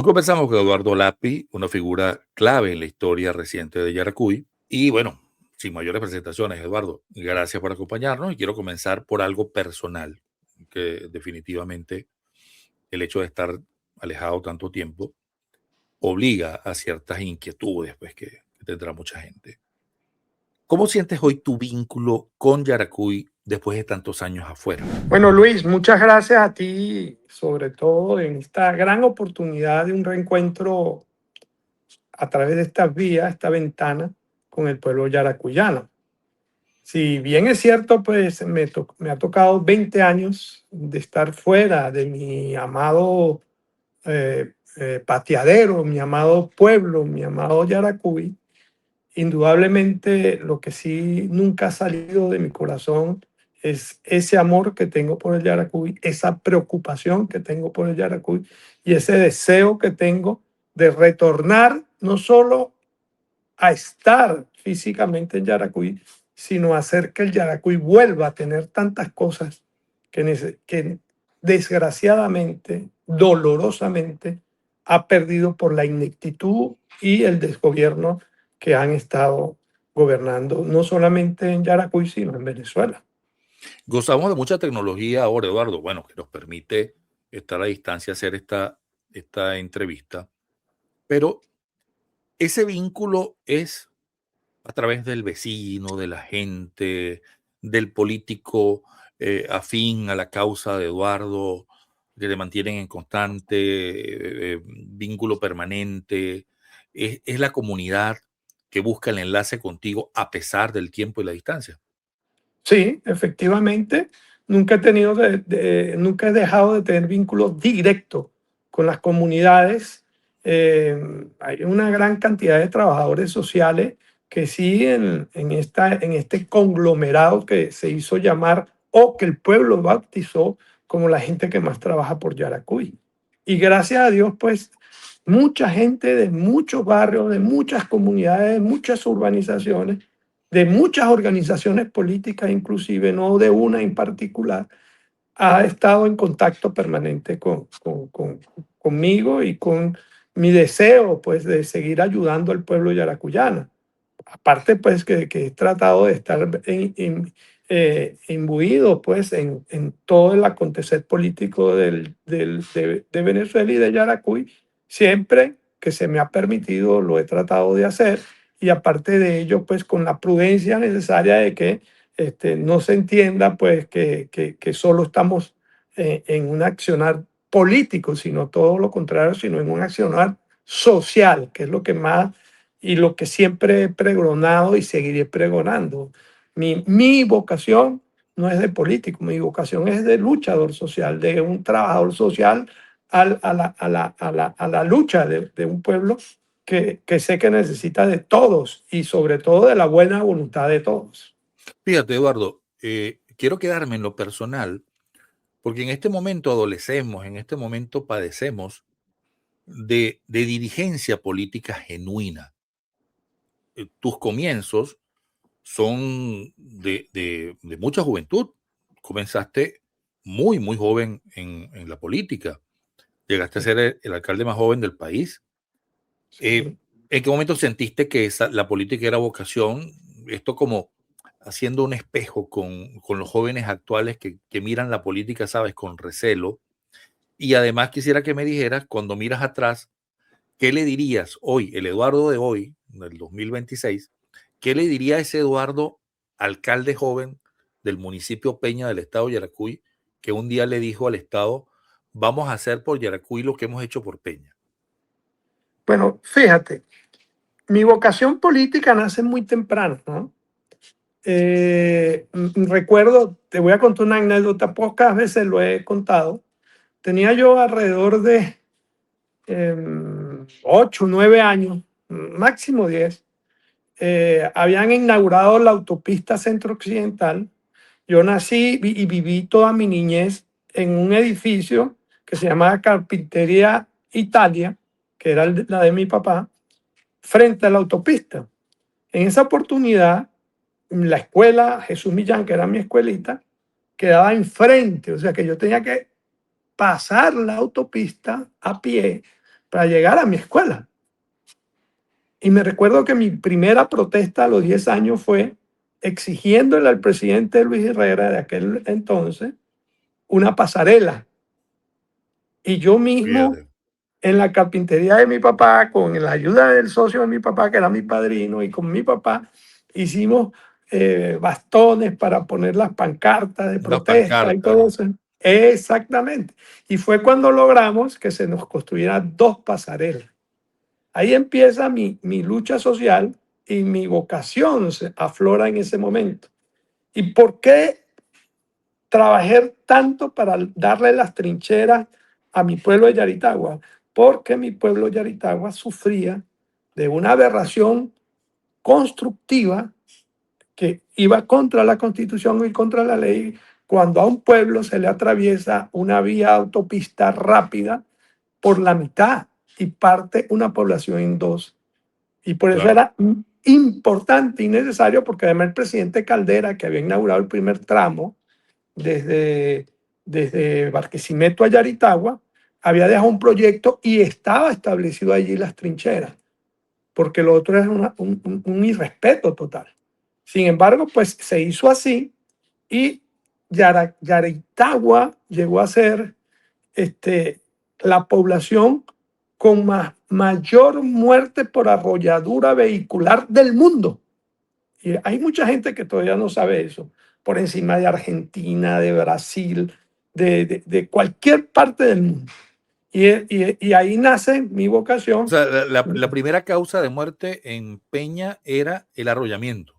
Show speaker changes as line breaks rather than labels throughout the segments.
Hoy conversamos con Eduardo Lapi, una figura clave en la historia reciente de Yaracuy. Y bueno, sin mayores presentaciones, Eduardo, gracias por acompañarnos y quiero comenzar por algo personal, que definitivamente el hecho de estar alejado tanto tiempo obliga a ciertas inquietudes pues, que tendrá mucha gente. ¿Cómo sientes hoy tu vínculo con Yaracuy después de tantos años afuera?
Bueno, Luis, muchas gracias a ti, sobre todo en esta gran oportunidad de un reencuentro a través de estas vías, esta ventana con el pueblo yaracuyano. Si bien es cierto, pues me ha tocado 20 años de estar fuera de mi amado pateadero, mi amado pueblo, mi amado Yaracuy. Indudablemente, lo que sí nunca ha salido de mi corazón es ese amor que tengo por el Yaracuy, esa preocupación que tengo por el Yaracuy y ese deseo que tengo de retornar no solo a estar físicamente en Yaracuy, sino hacer que el Yaracuy vuelva a tener tantas cosas que desgraciadamente, dolorosamente, ha perdido por la ineptitud y el desgobierno que han estado gobernando, no solamente en Yaracuy, sino en Venezuela.
Gozamos de mucha tecnología ahora, Eduardo, bueno, que nos permite estar a distancia, hacer esta entrevista, pero ese vínculo es a través del vecino, de la gente, del político afín a la causa de Eduardo, que te mantienen en constante vínculo permanente. Es la comunidad que busca el enlace contigo a pesar del tiempo y la distancia.
Sí, efectivamente, nunca he tenido nunca he dejado de tener vínculos directos con las comunidades. Hay una gran cantidad de trabajadores sociales que sí en este conglomerado que se hizo llamar o que el pueblo bautizó como la gente que más trabaja por Yaracuy. Y gracias a Dios, pues, mucha gente de muchos barrios, de muchas comunidades, de muchas urbanizaciones, de muchas organizaciones políticas, inclusive no de una en particular, ha estado en contacto permanente conmigo y con mi deseo pues de seguir ayudando al pueblo yaracuyano. Aparte pues que he tratado de estar imbuido pues en todo el acontecer político de Venezuela y de Yaracuy, siempre que se me ha permitido lo he tratado de hacer, y aparte de ello pues con la prudencia necesaria de que no se entienda pues que solo estamos en un accionar político, sino todo lo contrario, sino en un accionar social, que es lo que más y lo que siempre he pregonado y seguiré pregonando. Mi vocación no es de político, mi vocación es de luchador social, de un trabajador social a la lucha de un pueblo que sé que necesita de todos y sobre todo de la buena voluntad de todos.
Fíjate, Eduardo, quiero quedarme en lo personal, porque en este momento adolecemos, en este momento padecemos de dirigencia política genuina. Tus comienzos son de mucha juventud. Comenzaste muy joven en la política. Llegaste a ser el alcalde más joven del país.
Sí.
¿En qué momento sentiste que la política era vocación? Esto como haciendo un espejo con los jóvenes actuales que miran la política, sabes, con recelo. Y además quisiera que me dijeras, cuando miras atrás, ¿qué le dirías hoy, el Eduardo de hoy, del 2026, qué le diría a ese Eduardo, alcalde joven del municipio Peña del estado de Yaracuy, que un día le dijo al estado, vamos a hacer por Yaracuy lo que hemos hecho por Peña?
Bueno, fíjate, mi vocación política nace muy temprano, ¿no? Recuerdo, te voy a contar una anécdota, pocas veces lo he contado. Tenía yo alrededor de 8, 9 años, máximo 10. Habían inaugurado la autopista Centro Occidental. Yo nací y viví toda mi niñez en un edificio que se llamaba Carpintería Italia, que era la de mi papá, frente a la autopista. En esa oportunidad, la escuela Jesús Millán, que era mi escuelita, quedaba enfrente, o sea que yo tenía que pasar la autopista a pie para llegar a mi escuela. Y me recuerdo que mi primera protesta a los 10 años fue exigiéndole al presidente Luis Herrera de aquel entonces una pasarela. Y yo mismo,
Fíjate.
en la carpintería de mi papá, con la ayuda del socio de mi papá, que era mi padrino, y con mi papá, hicimos bastones para poner las pancartas de
Una
protesta y
pancarta.
todo eso. Exactamente. Y fue cuando logramos que se nos construyeran 2 pasarelas. Ahí empieza mi lucha social y mi vocación se aflora en ese momento. ¿Y por qué trabajé tanto para darle las trincheras a mi pueblo de Yaritagua? Porque mi pueblo de Yaritagua sufría de una aberración constructiva que iba contra la Constitución y contra la ley. Cuando a un pueblo se le atraviesa una vía autopista rápida por la mitad y parte una población en dos. Y por eso
Claro.
era importante y necesario, porque además el presidente Caldera, que había inaugurado el primer tramo desde, desde Barquisimeto a Yaritagua, había dejado un proyecto y estaba establecido allí las trincheras, porque lo otro es un irrespeto total. Sin embargo, pues se hizo así y Yaritagua llegó a ser la población con mayor muerte por arrolladura vehicular del mundo. Y hay mucha gente que todavía no sabe eso, por encima de Argentina, de Brasil, de cualquier parte del mundo. Y ahí nace mi
O
vocación.
sea, la primera causa de muerte en Peña era el arrollamiento.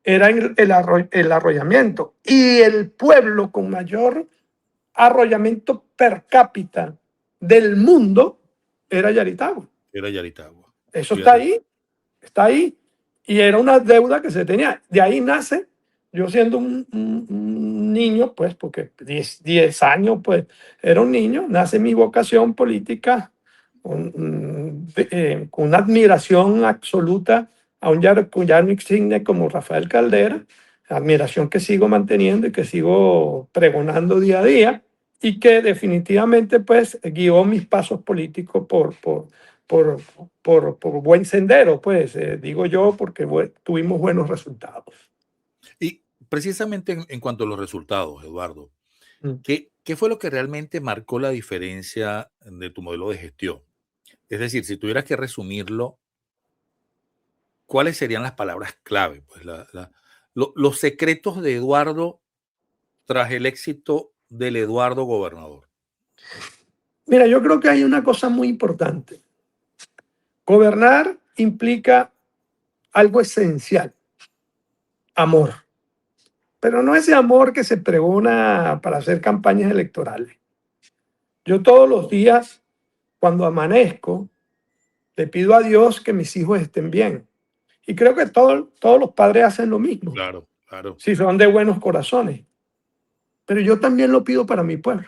Era el arrollamiento. Y el pueblo con mayor arrollamiento per cápita del mundo era Yaritagua.
Era Yaritagua.
Eso está
Fíjate.
ahí, está ahí. Y era una deuda que se tenía. De ahí nace, yo siendo un niño, pues, porque 10 años, pues, era un niño, nace mi vocación política con una admiración absoluta a un cuyano insigne como Rafael Caldera, admiración que sigo manteniendo y que sigo pregonando día a día, y que definitivamente, pues, guió mis pasos políticos por, por buen sendero, pues, digo yo, porque tuvimos buenos resultados.
Y precisamente en cuanto a los resultados, Eduardo,
Mm.
¿qué fue lo que realmente marcó la diferencia de tu modelo de gestión? Es decir, si tuvieras que resumirlo, ¿cuáles serían las palabras clave? Pues los secretos de Eduardo tras el éxito del Eduardo gobernador.
Mira, yo creo que hay una cosa muy importante. Gobernar implica algo esencial, amor. Pero no ese amor que se pregona para hacer campañas electorales. Yo todos los días, cuando amanezco, le pido a Dios que mis hijos estén bien. Y creo que todos los padres hacen lo mismo,
Claro, claro.
si son de buenos corazones. Pero yo también lo pido para mi pueblo.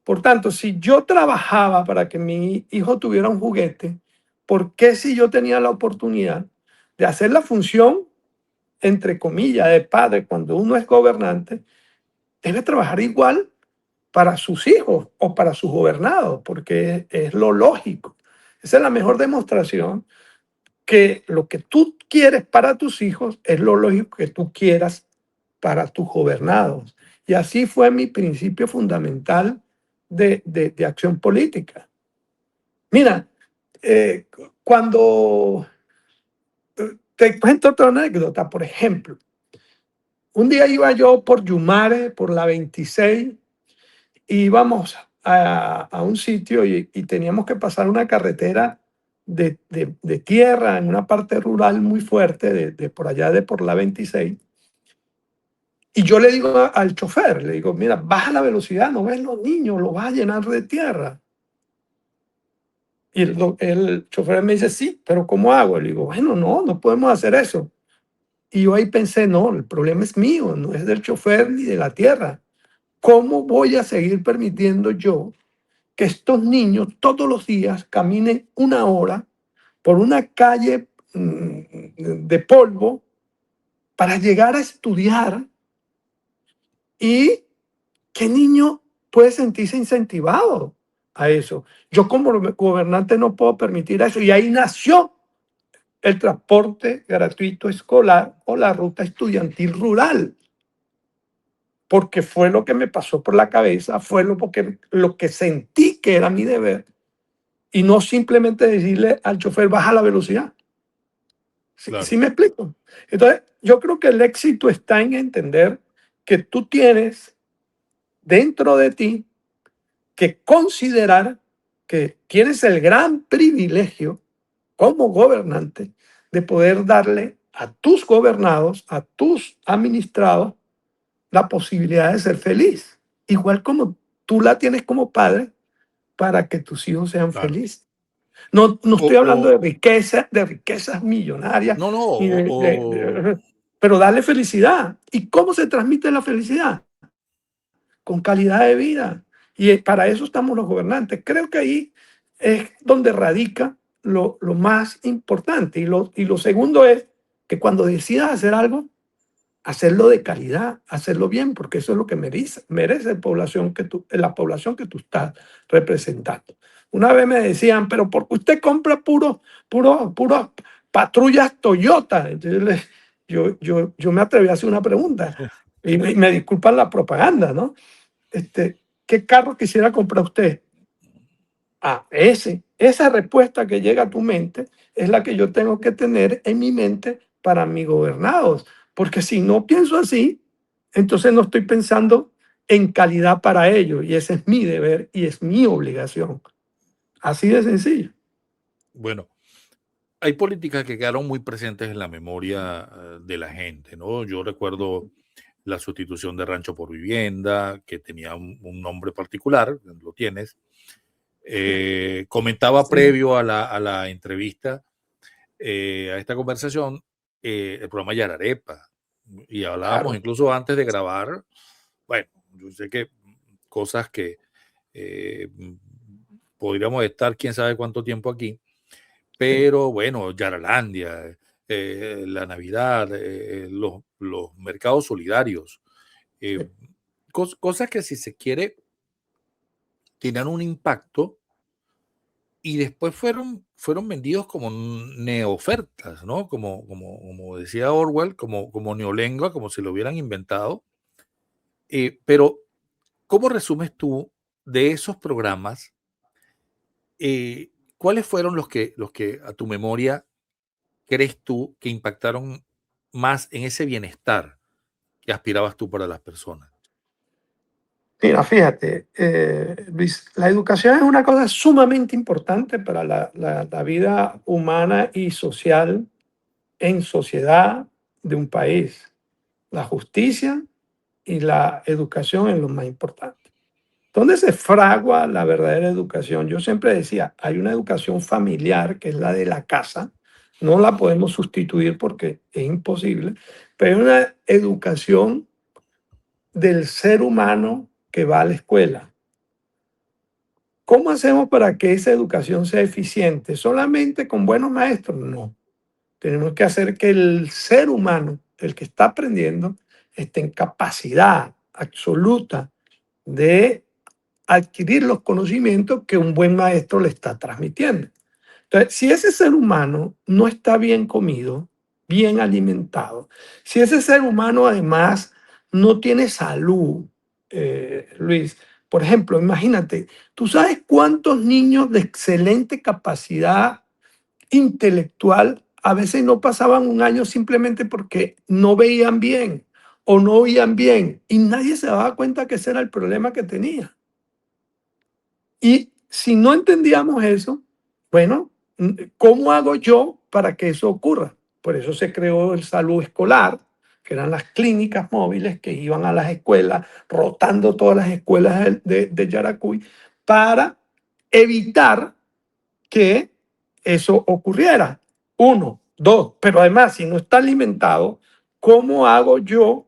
Por tanto, si yo trabajaba para que mi hijo tuviera un juguete, ¿por qué si yo tenía la oportunidad de hacer la función, entre comillas, de padre cuando uno es gobernante, debe trabajar igual para sus hijos o para sus gobernados? Porque es lo lógico. Esa es la mejor demostración que lo que tú quieres para tus hijos es lo lógico que tú quieras para tus gobernados. Y así fue mi principio fundamental de acción política. Mira, eh, cuando te cuento otra anécdota, por ejemplo, un día iba yo por Yumare, por la 26, y íbamos a un sitio y teníamos que pasar una carretera de tierra en una parte rural muy fuerte de por allá de por la 26. Y yo le digo al chofer, le digo, mira, baja la velocidad, no ves los niños, lo vas a llenar de tierra. Y el chofer me dice, sí, pero ¿cómo hago? Le digo, bueno, no podemos hacer eso. Y yo ahí pensé, no, el problema es mío, no es del chofer ni de la tierra. ¿Cómo voy a seguir permitiendo yo que estos niños todos los días caminen 1 hora por una calle de polvo para llegar a estudiar? ¿Y qué niño puede sentirse incentivado? a eso. Yo como gobernante no puedo permitir eso. Y ahí nació el transporte gratuito escolar o la ruta estudiantil rural, porque fue lo que me pasó por la cabeza, fue lo que sentí que era mi deber, y no simplemente decirle al chofer, baja la velocidad. ¿Sí,
Claro,
sí me explico? Entonces, yo creo que el éxito está en entender que tú tienes dentro de ti que considerar que tienes el gran privilegio como gobernante de poder darle a tus gobernados, a tus administrados, la posibilidad de ser feliz, igual como tú la tienes como padre para que tus hijos sean
claro.
felices. No, no
O,
estoy hablando
o-
de riquezas millonarias,
no, no,
ni pero darle felicidad. ¿Y cómo se transmite la felicidad? Con calidad de vida. Y para eso estamos los gobernantes. Creo que ahí es donde radica lo más importante. Y lo segundo es que cuando decidas hacer algo, hacerlo de calidad, hacerlo bien, porque eso es lo que merece la población que tú estás representando. Una vez me decían, pero ¿por qué usted compra puros patrullas Toyota? Entonces, yo me atreví a hacer una pregunta y me disculpan la propaganda, ¿no? ¿Qué carro quisiera comprar usted? Esa respuesta que llega a tu mente es la que yo tengo que tener en mi mente para mis gobernados, porque si no pienso así, entonces no estoy pensando en calidad para ellos, y ese es mi deber y es mi obligación. Así de sencillo.
bueno, hay políticas que quedaron muy presentes en la memoria de la gente, ¿no? Yo recuerdo la sustitución de rancho por vivienda, que tenía un nombre particular, lo tienes. Comentaba
Sí,
previo a la entrevista, a esta conversación, el programa Yararepa, y hablábamos
claro.
incluso antes de grabar, bueno, yo sé que cosas que eh, podríamos estar quién sabe cuánto tiempo aquí,
Sí,
pero bueno, Yaralandia, la Navidad, los mercados solidarios, eh,
sí.
cosas que si se quiere tenían un impacto y después fueron vendidos como neofertas, ¿no? Como decía Orwell, como neolengua, como si lo hubieran inventado. Pero, ¿cómo resumes tú de esos programas? ¿Cuáles fueron los que a tu memoria crees tú que impactaron más en ese bienestar que aspirabas tú para las personas?
Mira, fíjate, Luis, la educación es una cosa sumamente importante para la vida humana y social en sociedad de un país. La justicia y la educación es lo más importante. ¿Dónde se fragua la verdadera educación? Yo siempre decía, hay una educación familiar que es la de la casa, no la podemos sustituir porque es imposible, pero hay una educación del ser humano que va a la escuela. ¿Cómo hacemos para que esa educación sea eficiente? ¿Solamente con buenos maestros? No. Tenemos que hacer que el ser humano, el que está aprendiendo, esté en capacidad absoluta de adquirir los conocimientos que un buen maestro le está transmitiendo. Entonces, si ese ser humano no está bien comido, bien alimentado, si ese ser humano además no tiene salud, Luis, por ejemplo, imagínate, ¿tú sabes cuántos niños de excelente capacidad intelectual a veces no pasaban un año simplemente porque no veían bien o no oían bien y nadie se daba cuenta que ese era el problema que tenía? Y si no entendíamos eso, bueno, ¿cómo hago yo para que eso ocurra? Por eso se creó el salud escolar, que eran las clínicas móviles que iban a las escuelas, rotando todas las escuelas de Yaracuy, para evitar que eso ocurriera. Uno, dos, pero además, si no está alimentado, ¿cómo hago yo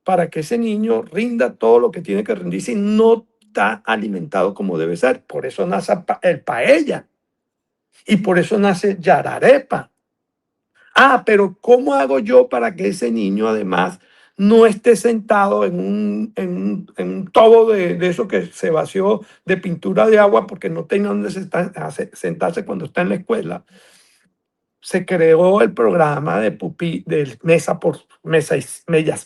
para que ese niño rinda todo lo que tiene que rendir si no está alimentado como debe ser? Por eso nace el paella y por eso nace Yararepa. Pero ¿cómo hago yo para que ese niño además no esté sentado en un tobo de eso que se vació de pintura de agua porque no tenía donde sentarse cuando está en la escuela. Se creó el programa de mesa por mesa,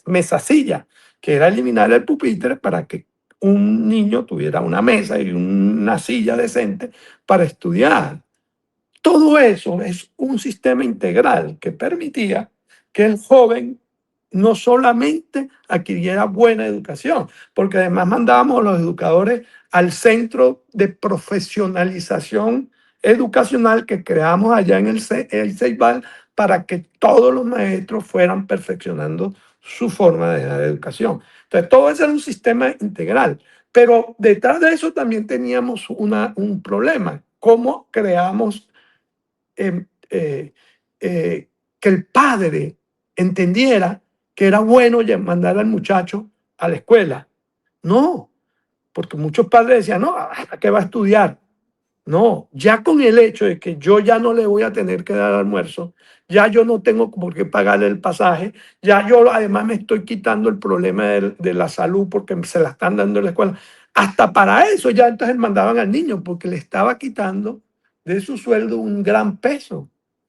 mesa silla, que era eliminar el pupitre para que un niño tuviera una mesa y una silla decente para estudiar. Todo eso es un sistema integral que permitía que el joven no solamente adquiriera buena educación, porque además mandábamos a los educadores al centro de profesionalización educacional que creamos allá en el Ceibal para que todos los maestros fueran perfeccionando su forma de dar educación. Entonces, todo eso era un sistema integral. Pero detrás de eso también teníamos un problema. ¿Cómo creamos eh, eh, que el padre entendiera que era bueno mandar al muchacho a la escuela? No, porque muchos padres decían, no, ¿a qué va a estudiar? No, ya con el hecho de que yo ya no le voy a tener que dar almuerzo, ya yo no tengo por qué pagarle el pasaje, ya yo además me estoy quitando el problema de la salud porque se la están dando en la escuela. Hasta para eso ya entonces mandaban al niño porque le estaba quitando de su sueldo un gran peso.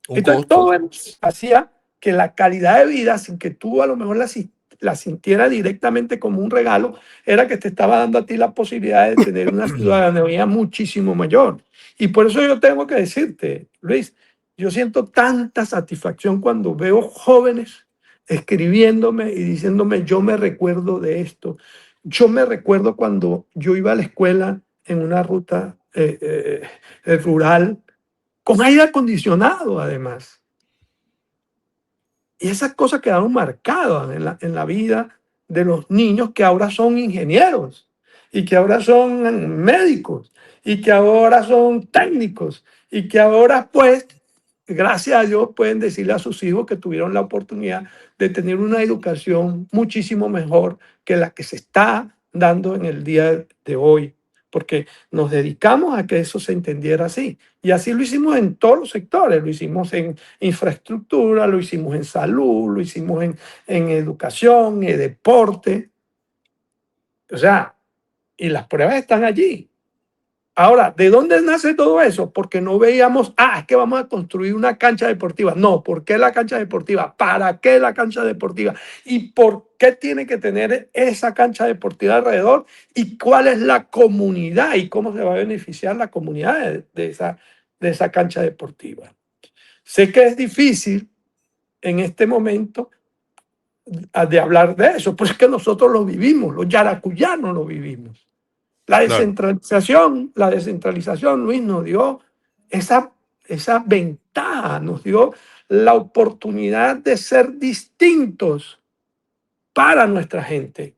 Un
Entonces
costo.
todo eso hacía que la calidad de vida, sin que tú a lo mejor la sintiera directamente como un regalo, era que te estaba dando a ti la posibilidad de tener una ciudadanía muchísimo mayor. Y por eso yo tengo que decirte, Luis, yo siento tanta satisfacción cuando veo jóvenes escribiéndome y diciéndome, yo me recuerdo de esto. Yo me recuerdo cuando yo iba a la escuela en una ruta rural con aire acondicionado, además. Y esas cosas quedaron marcadas en la vida de los niños que ahora son ingenieros y que ahora son médicos y que ahora son técnicos y que ahora pues, gracias a Dios, pueden decirle a sus hijos que tuvieron la oportunidad de tener una educación muchísimo mejor que la que se está dando en el día de hoy, porque nos dedicamos a que eso se entendiera así. Y así lo hicimos en todos los sectores, lo hicimos en infraestructura, lo hicimos en salud, lo hicimos en educación, en deporte. O sea, y las pruebas están allí. Ahora, ¿de dónde nace todo eso? Porque no veíamos, es que vamos a construir una cancha deportiva. No, ¿por qué la cancha deportiva? ¿Para qué la cancha deportiva? ¿Y por qué tiene que tener esa cancha deportiva alrededor? ¿Y cuál es la comunidad? ¿Y cómo se va a beneficiar la comunidad de esa cancha deportiva? Sé que es difícil en este momento de hablar de eso, pero es que nosotros lo vivimos, los yaracuyanos lo vivimos.
Claro.
La descentralización, Luis, nos dio esa ventaja, nos dio la oportunidad de ser distintos para nuestra gente.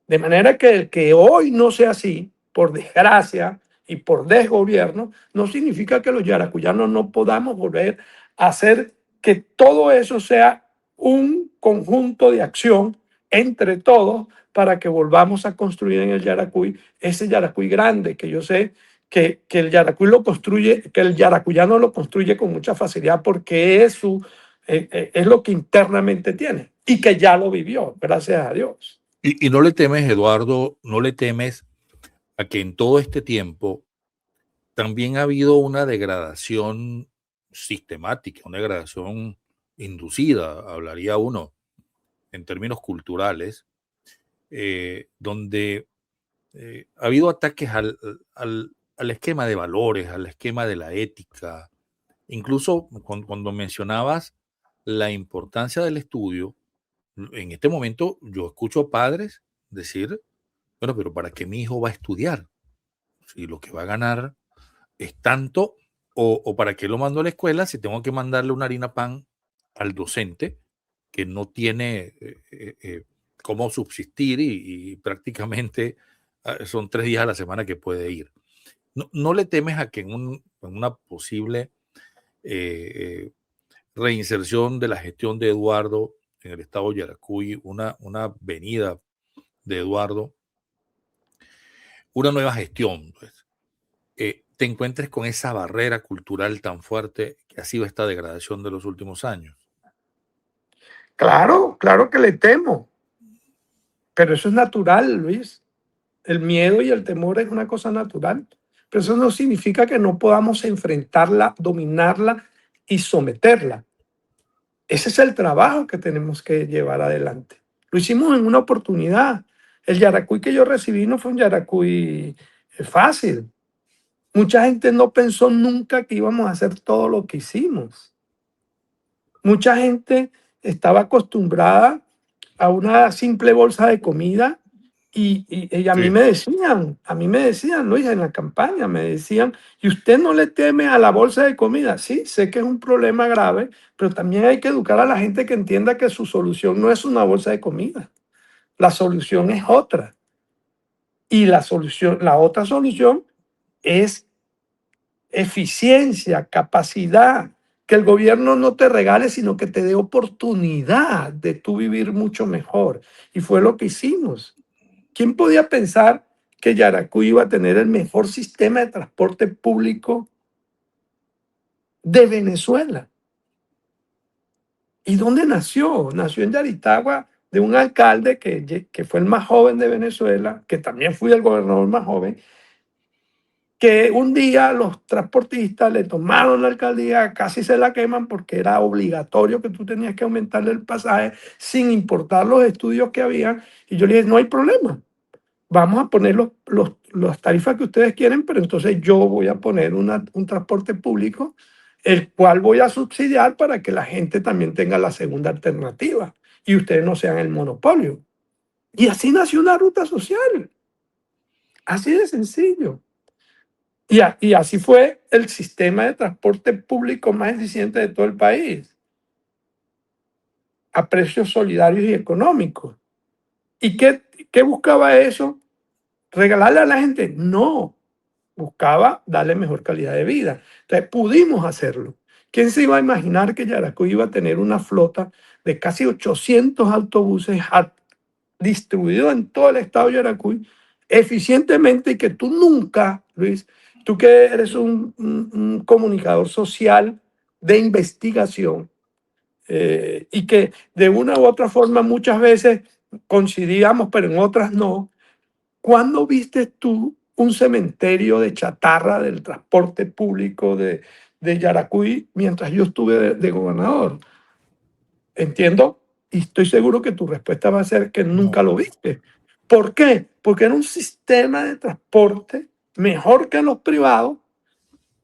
De manera que el que hoy no sea así, por desgracia y por desgobierno, no significa que los yaracuyanos no podamos volver a hacer que todo eso sea un conjunto de acción entre todos para que volvamos a construir en el Yaracuy ese Yaracuy grande, que yo sé que el Yaracuy lo construye, que el yaracuyano lo construye con mucha facilidad porque es lo que internamente tiene y que ya lo vivió, gracias a Dios.
Y no le temes, Eduardo, no le temes a que en todo este tiempo también ha habido una degradación sistemática, una degradación inducida, hablaría uno en términos culturales, donde ha habido ataques al esquema de valores, al esquema de la ética. Incluso cuando mencionabas la importancia del estudio, en este momento yo escucho padres decir, bueno, pero ¿para qué mi hijo va a estudiar? Si lo que va a ganar es tanto, o para qué lo mando a la escuela si tengo que mandarle una harina pan al docente que no tiene cómo subsistir y prácticamente son 3 días a la semana que puede ir. No le temes a que en una posible eh, reinserción de la gestión de Eduardo en el estado de Yaracuy, una venida de Eduardo, una nueva gestión, pues, te encuentres con esa barrera cultural tan fuerte que ha sido esta degradación de los últimos años?
Claro, claro que le temo. Pero eso es natural, Luis. El miedo y el temor es una cosa natural. Pero eso no significa que no podamos enfrentarla, dominarla y someterla. Ese es el trabajo que tenemos que llevar adelante. Lo hicimos en una oportunidad. El Yaracuy que yo recibí no fue un Yaracuy fácil. Mucha gente no pensó nunca que íbamos a hacer todo lo que hicimos. Mucha gente estaba acostumbrada a una simple bolsa de comida y
Sí.
a mí me decían, Luis, en la campaña, me decían, ¿y usted no le teme a la bolsa de comida? Sí, sé que es un problema grave, pero también hay que educar a la gente que entienda que su solución no es una bolsa de comida. La solución es otra. Y la otra solución es eficiencia, capacidad, que el gobierno no te regale, sino que te dé oportunidad de tú vivir mucho mejor. Y fue lo que hicimos. ¿Quién podía pensar que Yaracuy iba a tener el mejor sistema de transporte público de Venezuela? ¿Y dónde nació? Nació en Yaritagua de un alcalde que fue el más joven de Venezuela, que también fui el gobernador más joven, que un día los transportistas le tomaron la alcaldía, casi se la queman porque era obligatorio que tú tenías que aumentarle el pasaje sin importar los estudios que había. Y yo le dije, no hay problema, vamos a poner las tarifas que ustedes quieren, pero entonces yo voy a poner un transporte público, el cual voy a subsidiar para que la gente también tenga la segunda alternativa y ustedes no sean el monopolio. Y así nació una ruta social, así de sencillo. Y así fue el sistema de transporte público más eficiente de todo el país, a precios solidarios y económicos. ¿Y qué buscaba eso? ¿Regalarle a la gente? No, buscaba darle mejor calidad de vida. Entonces pudimos hacerlo. ¿Quién se iba a imaginar que Yaracuy iba a tener una flota de casi 800 autobuses distribuidos en todo el estado de Yaracuy eficientemente y que tú nunca, Luis, tú que eres un comunicador social de investigación y que de una u otra forma muchas veces coincidíamos, pero en otras no, ¿cuándo viste tú un cementerio de chatarra del transporte público de Yaracuy mientras yo estuve de gobernador? Entiendo y estoy seguro que tu respuesta va a ser que
No.
nunca lo viste. ¿Por qué? Porque era un sistema de transporte mejor que los privados,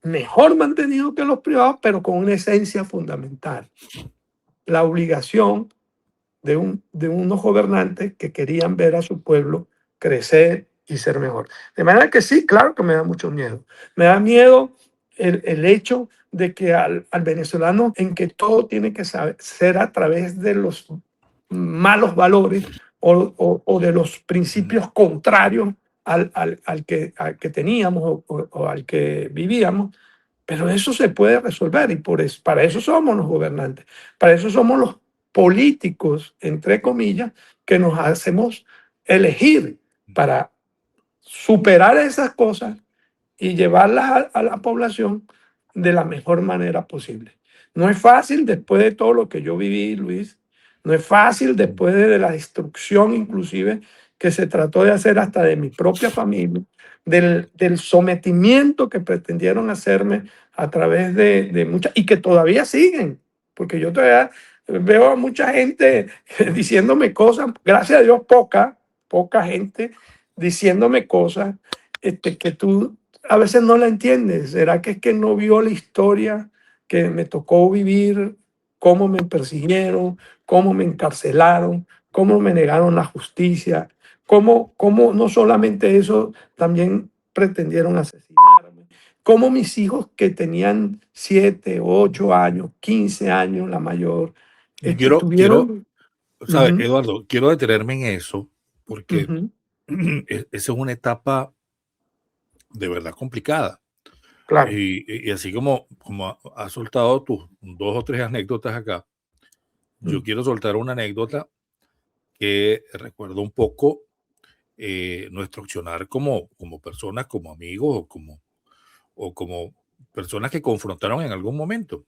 mejor mantenido que los privados, pero con una esencia fundamental, la obligación de unos gobernantes que querían ver a su pueblo crecer y ser mejor. De manera que sí, claro que me da mucho miedo. Me da miedo el hecho de que al venezolano en que todo tiene que ser a través de los malos valores o de los principios contrarios al que teníamos o al que vivíamos, pero eso se puede resolver y para eso somos los gobernantes, para eso somos los políticos, entre comillas, que nos hacemos elegir para superar esas cosas y llevarlas a la población de la mejor manera posible. No es fácil después de todo lo que yo viví, Luis, no es fácil después de la destrucción inclusive que se trató de hacer hasta de mi propia familia, del sometimiento que pretendieron hacerme a través de muchas, y que todavía siguen, porque yo todavía veo a mucha gente diciéndome cosas, gracias a Dios poca gente diciéndome cosas que tú a veces no la entiendes. ¿Será que es que no vio la historia que me tocó vivir? Cómo me persiguieron, cómo me encarcelaron, cómo me negaron la justicia, cómo no solamente eso, también pretendieron asesinarme. Cómo mis hijos que tenían 7, 8 años, 15 años, la mayor,
Y quiero,
tuvieron...
¿sabes,
Ujú,
Eduardo? Quiero detenerme en eso porque
ujú,
esa es una etapa de verdad complicada.
claro.
Y así como has soltado tus 2 o 3 anécdotas acá, yo
Mm,
quiero soltar una anécdota que recuerdo un poco nuestro accionar como personas, como amigos o como personas que confrontaron en algún momento.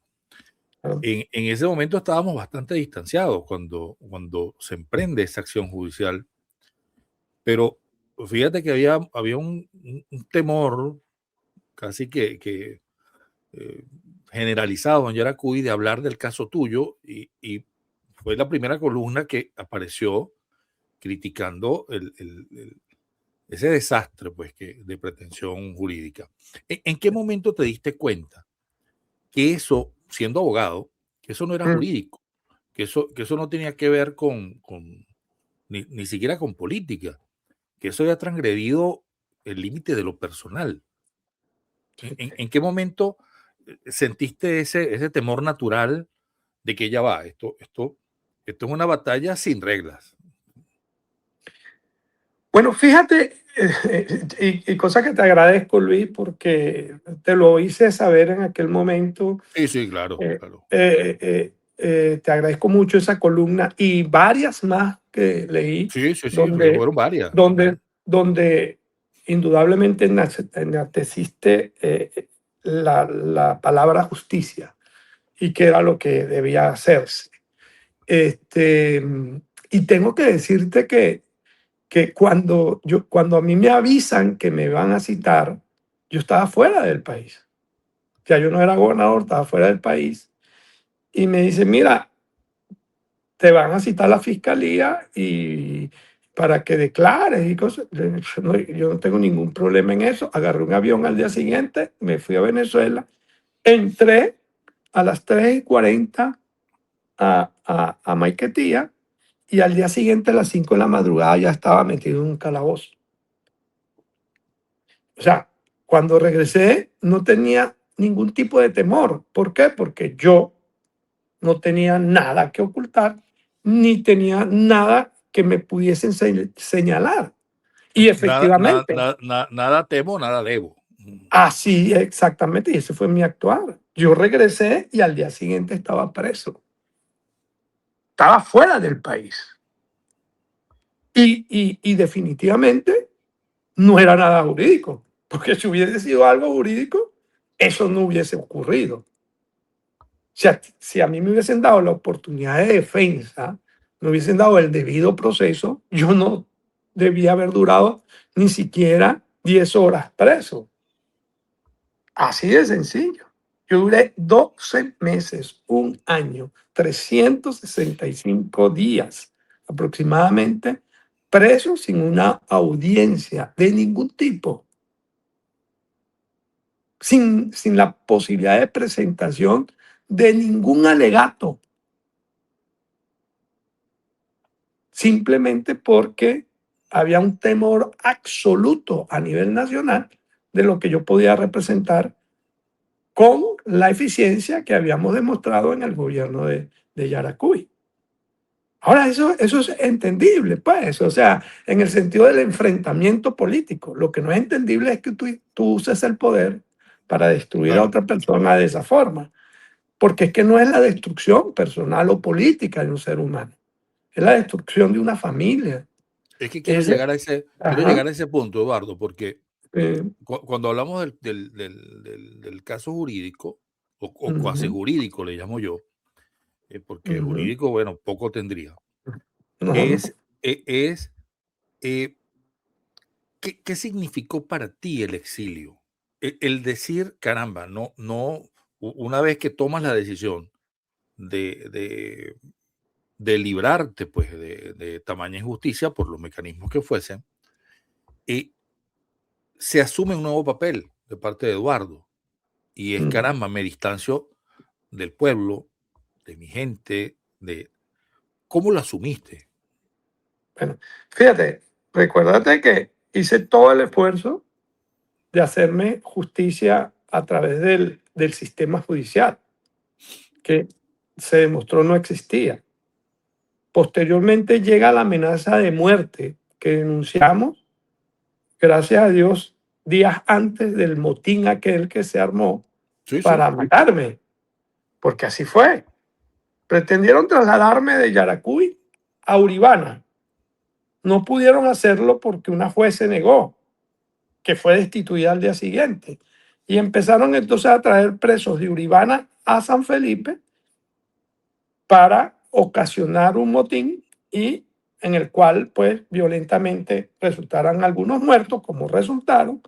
claro.
En ese momento estábamos bastante distanciados cuando se emprende esa acción judicial Pero fíjate que había un temor casi que eh, generalizado en Yaracuy de hablar del caso tuyo y fue la primera columna que apareció criticando ese desastre pues, de pretensión jurídica. ¿En qué momento te diste cuenta que eso, siendo abogado, que eso no era
Mm.
jurídico, que eso no tenía que ver con ni siquiera con política, que eso había transgredido el límite de lo personal?
Sí.
En qué momento sentiste ese temor natural de que ya va, esto es una batalla sin reglas?
Bueno, fíjate, y cosa que te agradezco, Luis, porque te lo hice saber en aquel momento.
Sí, sí, claro,
eh,
claro.
Te agradezco mucho esa columna y varias más que leí,
Sí, sí, sí,
donde,
fueron varias.
donde indudablemente enalteciste la palabra justicia y qué era lo que debía hacerse. Este, y tengo que decirte que cuando a mí me avisan que me van a citar, yo estaba fuera del país. Ya yo no era gobernador, estaba fuera del país. Y me dice, mira, te van a citar a la fiscalía y para que declares y cosas. Yo no tengo ningún problema en eso. Agarré un avión al día siguiente, me fui a Venezuela, entré a las 3:40 a Maiquetía y al día siguiente a las 5 de la madrugada ya estaba metido en un calabozo. O sea, cuando regresé no tenía ningún tipo de temor. ¿Por qué? Porque yo no tenía nada que ocultar, ni tenía nada que me pudiesen señalar. Y efectivamente,
Nada temo, nada debo.
así exactamente, y ese fue mi actuar. Yo regresé y al día siguiente estaba preso. Estaba fuera del país. Y definitivamente no era nada jurídico, porque si hubiese sido algo jurídico, eso no hubiese ocurrido. Si a mí me hubiesen dado la oportunidad de defensa, me hubiesen dado el debido proceso, yo no debía haber durado ni siquiera 10 horas preso. Así de sencillo. Yo duré 12 meses, un año, 365 días aproximadamente, preso sin una audiencia de ningún tipo, sin la posibilidad de presentación de ningún alegato, simplemente porque había un temor absoluto a nivel nacional de lo que yo podía representar con la eficiencia que habíamos demostrado en el gobierno de Yaracuy. Ahora, eso es entendible, pues, o sea, en el sentido del enfrentamiento político. Lo que no es entendible es que tú uses el poder para destruir a
Claro.
otra persona de esa forma, porque es que no es la destrucción personal o política de un ser humano, es la destrucción de una familia.
Es que quiero
Es,
llegar a quiero
ajá,
llegar a ese punto, Eduardo, porque
eh,
cuando hablamos del caso jurídico, o cuasi
ujú,
jurídico, le llamo yo, porque
ujú.
jurídico, bueno, poco tendría,
No, no.
es ¿qué significó para ti el exilio? El decir, caramba, una vez que tomas la decisión de, de, de librarte pues, de tamaña injusticia por los mecanismos que fuesen, eh, se asume un nuevo papel de parte de Eduardo. Y es,
Mm.
caramba, me distancio del pueblo, de mi gente, de cómo lo asumiste.
Bueno, fíjate, recuérdate que hice todo el esfuerzo de hacerme justicia a través del sistema judicial, que se demostró no existía. Posteriormente llega la amenaza de muerte que denunciamos, gracias a Dios, días antes del motín aquel que se armó
Sí, sí,
para matarme, porque así fue. Pretendieron trasladarme de Yaracuy a Uribana. No pudieron hacerlo porque una juez se negó, que fue destituida al día siguiente. Y empezaron entonces a traer presos de Uribana a San Felipe para ocasionar un motín y en el cual pues violentamente resultaran algunos muertos, como resultaron,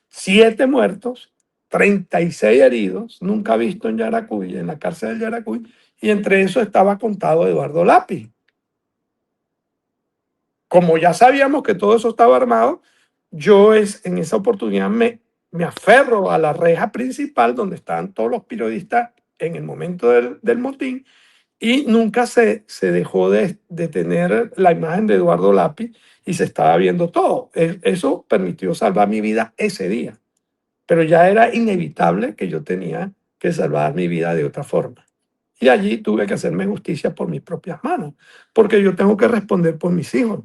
7 muertos, 36 heridos, nunca visto en Yaracuy, en la cárcel de Yaracuy, y entre eso estaba contado Eduardo Lapi. Como ya sabíamos que todo eso estaba armado, en esa oportunidad me aferro a la reja principal donde estaban todos los periodistas en el momento del motín, y nunca se dejó de tener la imagen de Eduardo Lapi y se estaba viendo todo. Eso permitió salvar mi vida ese día, pero ya era inevitable que yo tenía que salvar mi vida de otra forma. Y allí tuve que hacerme justicia por mis propias manos, porque yo tengo que responder por mis hijos.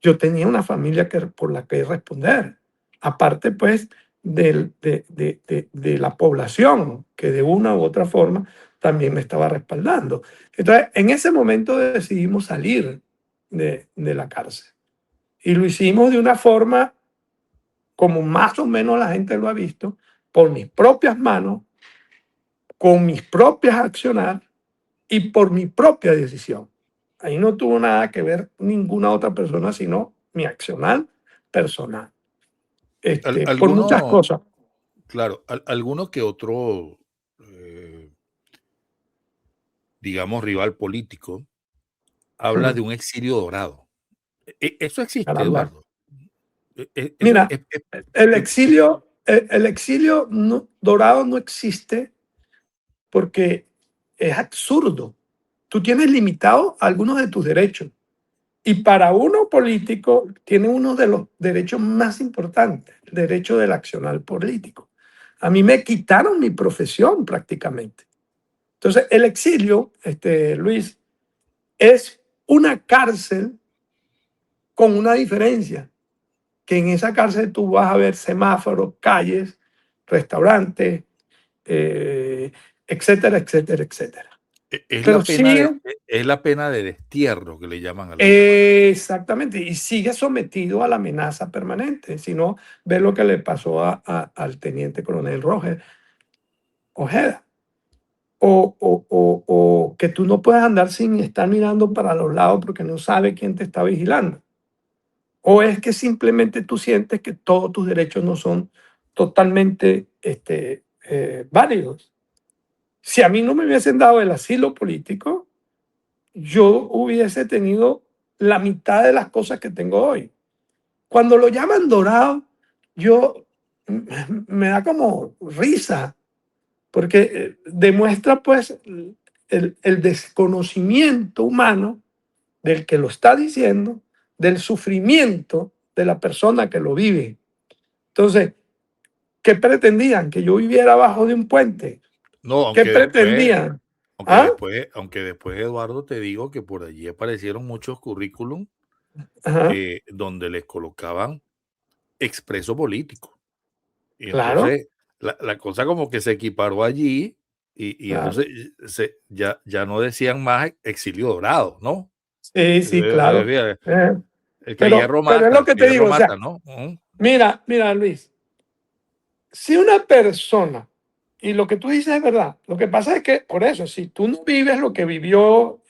Yo tenía una familia por la que responder, aparte pues de la población que de una u otra forma también me estaba respaldando. Entonces, en ese momento decidimos salir de la cárcel y lo hicimos de una forma como más o menos la gente lo ha visto, por mis propias manos, con mis propias acciones y por mi propia decisión. Ahí no tuvo nada que ver ninguna otra persona, sino mi accionar personal. Por muchas
Alguno,
cosas.
claro, alguno que otro, eh, digamos, rival político habla de un exilio dorado. Eso existe,
Caramba.
Eduardo. Eso
Mira, el exilio dorado no existe porque es absurdo. Tú tienes limitado algunos de tus derechos. Y para uno político, tiene uno de los derechos más importantes, el derecho del accionar político. A mí me quitaron mi profesión prácticamente. Entonces, el exilio, Luis, es una cárcel con una diferencia, que en esa cárcel tú vas a ver semáforos, calles, restaurantes, eh, etcétera, etcétera, etcétera.
es
Pero
la pena
sigue.
es la pena de destierro que le llaman algunos.
Exactamente, y sigue sometido a la amenaza permanente. Si no, ve lo que le pasó al teniente coronel Roger Ojeda. O que tú no puedes andar sin estar mirando para los lados porque no sabes quién te está vigilando. O es que simplemente tú sientes que todos tus derechos no son totalmente válidos. Si a mí no me hubiesen dado el asilo político, yo hubiese tenido la mitad de las cosas que tengo hoy. Cuando lo llaman dorado, yo me da como risa, porque demuestra pues el desconocimiento humano del que lo está diciendo, del sufrimiento de la persona que lo vive. Entonces, ¿qué pretendían? ¿Que yo viviera abajo de un puente?
No,
¿Qué pretendían? ¿Ah?
aunque después, Eduardo, te digo que por allí aparecieron muchos currículum
Ajá,
donde les colocaban expreso político. Y
claro,
entonces la cosa como que se equiparó allí y
claro.
entonces ya no decían más exilio dorado, ¿no?
Sí, sí, claro.
Fíjate,
Eh,
el que
pero es lo que
que
te
hierro
digo, o
mata,
sea,
¿no? Ujú.
mira, Luis, si una persona, y lo que tú dices es verdad, lo que pasa es que, por eso, si tú no vives lo que vivió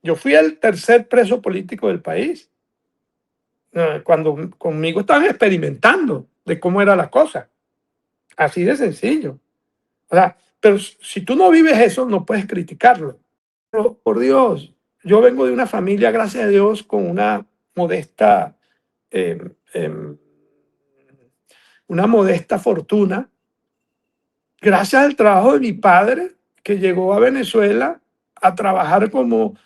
yo fui el tercer preso político del país, cuando conmigo estaban experimentando de cómo era la cosa, así de sencillo. O sea, pero si tú no vives eso, no puedes criticarlo. Pero, por Dios, yo vengo de una familia, gracias a Dios, con modesta, eh, eh, una modesta fortuna, gracias al trabajo de mi padre, que llegó a Venezuela a trabajar como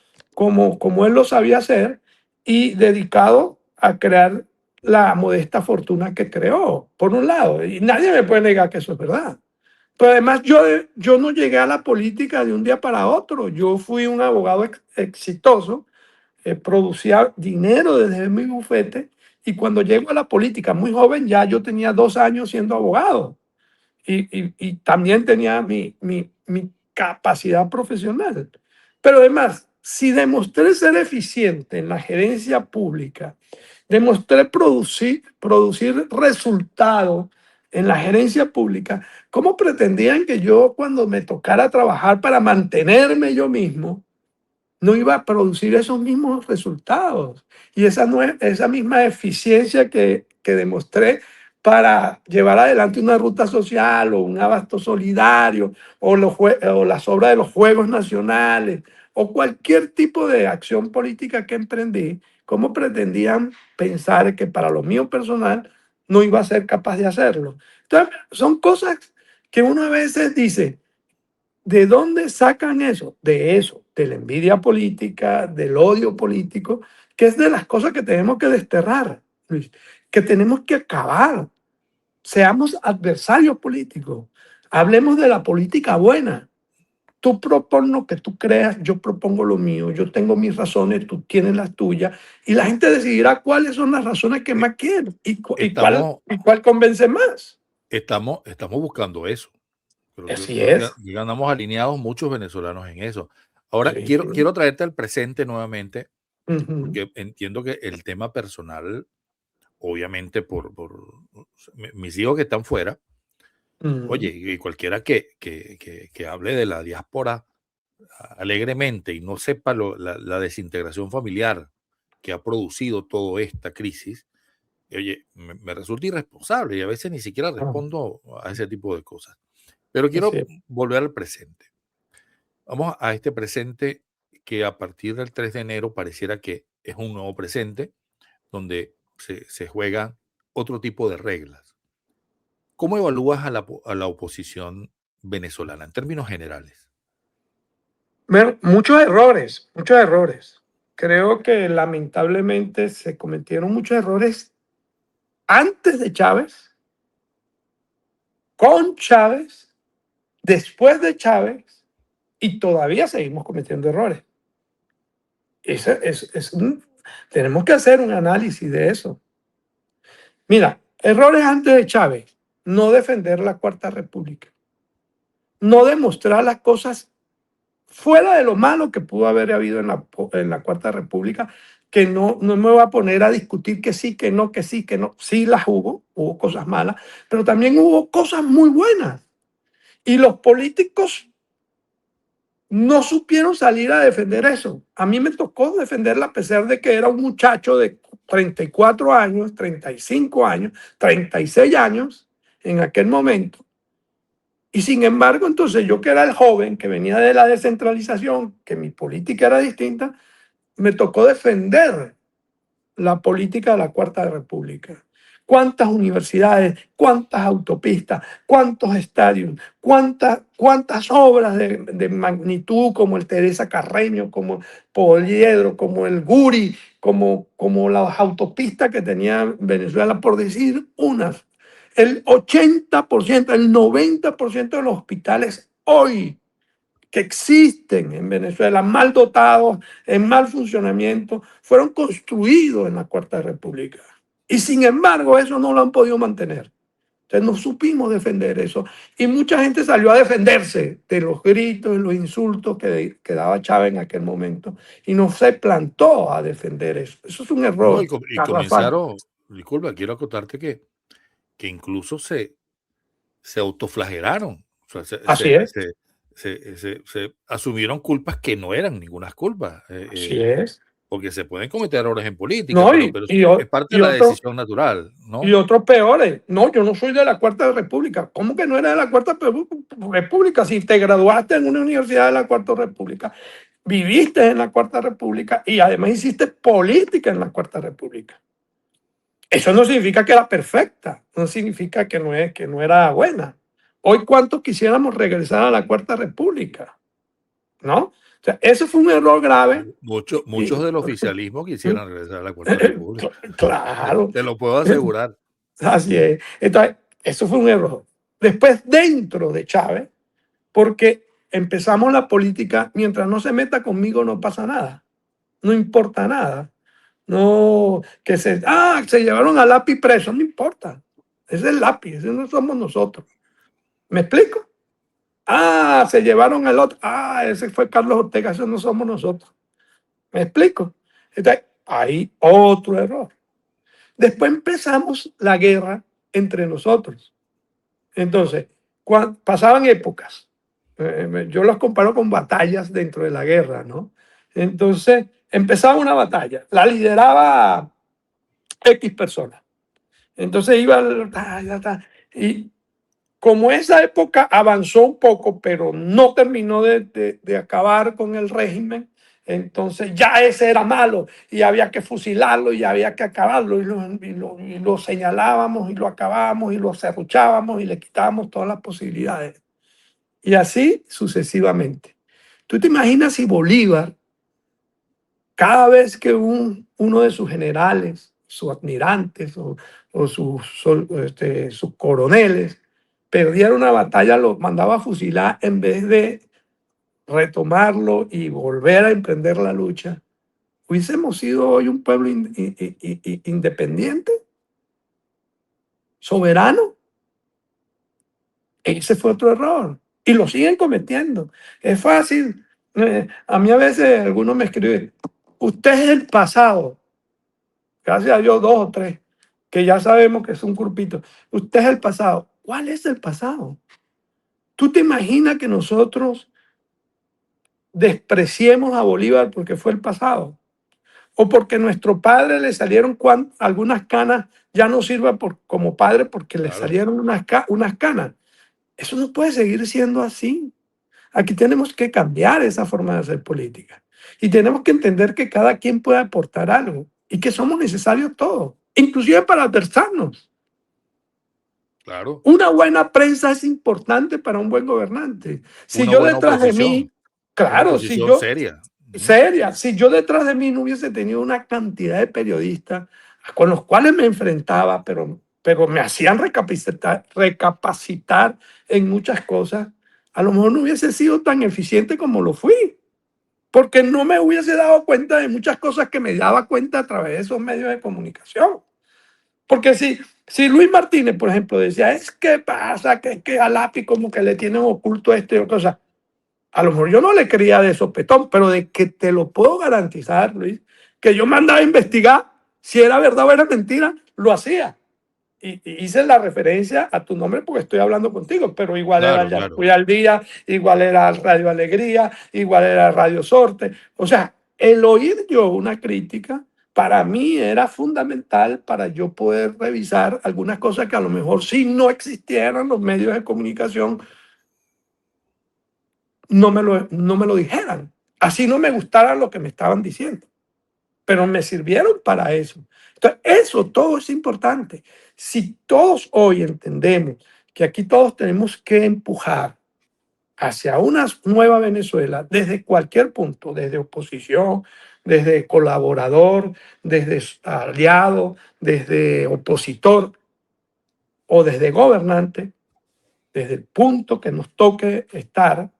él lo sabía hacer y dedicado a crear la modesta fortuna que creó, por un lado. Y nadie me puede negar que eso es verdad. Pero además yo no llegué a la política de un día para otro. Yo fui un abogado exitoso, producía dinero desde mi bufete y cuando llego a la política muy joven ya yo tenía 2 años siendo abogado y también tenía mi capacidad profesional. Pero además, si demostré ser eficiente en la gerencia pública, demostré producir resultados en la gerencia pública, ¿cómo pretendían que yo cuando me tocara trabajar para mantenerme yo mismo, no iba a producir esos mismos resultados. Y esa misma eficiencia que demostré para llevar adelante una ruta social o un abasto solidario o las obras de los Juegos Nacionales o cualquier tipo de acción política que emprendí, ¿cómo pretendían pensar que para lo mío personal no iba a ser capaz de hacerlo? Entonces, son cosas que uno a veces dice, ¿de dónde sacan eso? De eso, de la envidia política, del odio político, que es de las cosas que tenemos que desterrar, Luis, que tenemos que acabar. Seamos adversarios políticos. Hablemos de la política buena. Tú propones lo que tú creas, yo propongo lo mío, yo tengo mis razones, tú tienes las tuyas, y la gente decidirá cuáles son las razones que
Eh,
más quieren
Estamos,
y cuál convence más.
estamos buscando eso.
Así
Creo
es.
que andamos alineados muchos venezolanos en eso. Ahora,
Sí.
quiero traerte al presente nuevamente,
Ujú,
porque entiendo que el tema personal, obviamente, mis hijos que están fuera, oye,
ujú,
y cualquiera que hable de la diáspora alegremente y no sepa la desintegración familiar que ha producido toda esta crisis, oye, me resulta irresponsable y a veces ni siquiera
ah,
respondo a ese tipo de cosas. Pero
así
quiero
es.
volver al presente. Vamos a este presente que a partir del 3 de enero pareciera que es un nuevo presente donde se juegan otro tipo de reglas. ¿Cómo evalúas a a la oposición venezolana en términos generales?
Muchos errores, muchos errores. Creo que lamentablemente se cometieron muchos errores antes de Chávez, con Chávez, después de Chávez, y todavía seguimos cometiendo errores. Tenemos que hacer un análisis de eso. Mira, errores antes de Chávez, no defender la Cuarta República, no demostrar las cosas fuera de lo malo que pudo haber habido en la Cuarta República, que no me voy a poner a discutir que sí, que no, que sí, que no. Sí las hubo cosas malas, pero también hubo cosas muy buenas. Y los políticos no supieron salir a defender eso. A mí me tocó defenderla a pesar de que era un muchacho de 34 años, 35 años, 36 años en aquel momento. Y sin embargo, entonces yo que era el joven, que venía de la descentralización, que mi política era distinta, me tocó defender la política de la Cuarta República. ¿Cuántas universidades, cuántas autopistas, cuántos estadios, cuántas obras de magnitud como el Teresa Carreño, como Poliedro, como el Guri, como las autopistas que tenía Venezuela, por decir unas? El 80%, el 90% de los hospitales hoy que existen en Venezuela, mal dotados, en mal funcionamiento, fueron construidos en la Cuarta República. Y sin embargo, eso no lo han podido mantener. Entonces no supimos defender eso. Y mucha gente salió a defenderse de los gritos y los insultos que daba Chávez en aquel momento. Y no se plantó a defender eso. Eso es un
No,
error
y
garrafal.
comenzaron, disculpa, quiero acotarte que incluso se autoflagelaron, o sea,
Así es,
se asumieron culpas que no eran ninguna culpa,
así es.
porque se pueden cometer errores en política,
No,
pero es parte de
y
la
otro,
decisión natural,
y
¿no?
otros peores. No, yo no soy de la Cuarta República. ¿Cómo que no eres de la Cuarta República? Si te graduaste en una universidad de la Cuarta República, viviste en la Cuarta República y además hiciste política en la Cuarta República. Eso no significa que era perfecta, no significa que no era buena. Hoy, ¿cuántos quisiéramos regresar a la Cuarta República? ¿No? O sea, eso fue un error grave.
Muchos
Y,
del oficialismo quisieran regresar a la Cuarta República,
claro.
te lo puedo asegurar.
Así es. Entonces, eso fue un error. Después, dentro de Chávez, porque empezamos la política, mientras no se meta conmigo no pasa nada, no importa nada. No, se llevaron al lápiz preso, no importa. Ese es el lápiz, ese no somos nosotros. ¿Me explico? Se llevaron al otro. Ese fue Carlos Ortega, eso no somos nosotros. ¿Me explico? Entonces, hay otro error. Después empezamos la guerra entre nosotros. Entonces, pasaban épocas. Yo las comparo con batallas dentro de la guerra, ¿no? Entonces empezaba una batalla, la lideraba X personas. Entonces iba, y como esa época avanzó un poco, pero no terminó de acabar con el régimen, entonces ya ese era malo y había que fusilarlo y había que acabarlo y lo señalábamos y lo acabábamos y lo serruchábamos y le quitábamos todas las posibilidades. Y así sucesivamente. ¿Tú te imaginas si Bolívar, cada vez que uno de sus generales, sus admirantes o sus coroneles perdiera una batalla, lo mandaba a fusilar en vez de retomarlo y volver a emprender la lucha? ¿Hubiésemos sido hoy un pueblo independiente, soberano? Ese fue otro error. Y lo siguen cometiendo. Es fácil. A mí a veces algunos me escriben, usted es el pasado. Gracias a Dios, dos o tres, que ya sabemos que es un grupito. Usted es el pasado. ¿Cuál es el pasado? ¿Tú te imaginas que nosotros despreciemos a Bolívar porque fue el pasado? O porque a nuestro padre le salieron algunas canas, ya no sirva como padre porque le
Claro,
salieron unas canas. Eso no puede seguir siendo así. Aquí tenemos que cambiar esa forma de hacer política. Y tenemos que entender que cada quien puede aportar algo y que somos necesarios todos, inclusive para adversarnos.
claro.
Una buena prensa es importante para un buen gobernante. Si
Una
yo
buena
detrás de mí,
oposición, una
claro, si
oposición
yo,
seria. Ujú.
seria, si yo detrás de mí no hubiese tenido una cantidad de periodistas con los cuales me enfrentaba, pero me hacían recapacitar en muchas cosas, a lo mejor no hubiese sido tan eficiente como lo fui, porque no me hubiese dado cuenta de muchas cosas que me daba cuenta a través de esos medios de comunicación. Porque si Luis Martínez, por ejemplo, decía, es que pasa, que a Lapi como que le tienen oculto esto y otra cosa, a lo mejor yo no le creía de sopetón, pero de que te lo puedo garantizar, Luis, que yo me andaba a investigar si era verdad o era mentira, lo hacía. Y hice la referencia a tu nombre porque estoy hablando contigo, pero igual era
Claro,
Ya
claro.
Fui al Día, igual era Radio Alegría, igual era Radio Sorte. O sea, el oír yo una crítica para mí era fundamental para yo poder revisar algunas cosas que a lo mejor si no existieran los medios de comunicación no me lo dijeran. Así no me gustara lo que me estaban diciendo, pero me sirvieron para eso. Entonces, eso todo es importante. Si todos hoy entendemos que aquí todos tenemos que empujar hacia una nueva Venezuela desde cualquier punto, desde oposición, desde colaborador, desde aliado, desde opositor o desde gobernante, desde el punto que nos toque estar,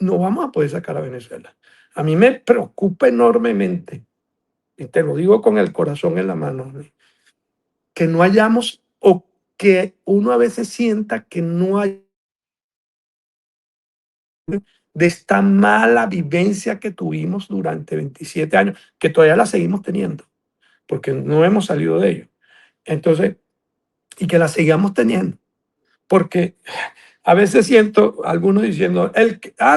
no vamos a poder sacar a Venezuela. A mí me preocupa enormemente, y te lo digo con el corazón en la mano, que no hayamos o que uno a veces sienta que no hay de esta mala vivencia que tuvimos durante 27 años, que todavía la seguimos teniendo, porque no hemos salido de ello. Entonces, y que la sigamos teniendo, porque a veces siento algunos diciendo,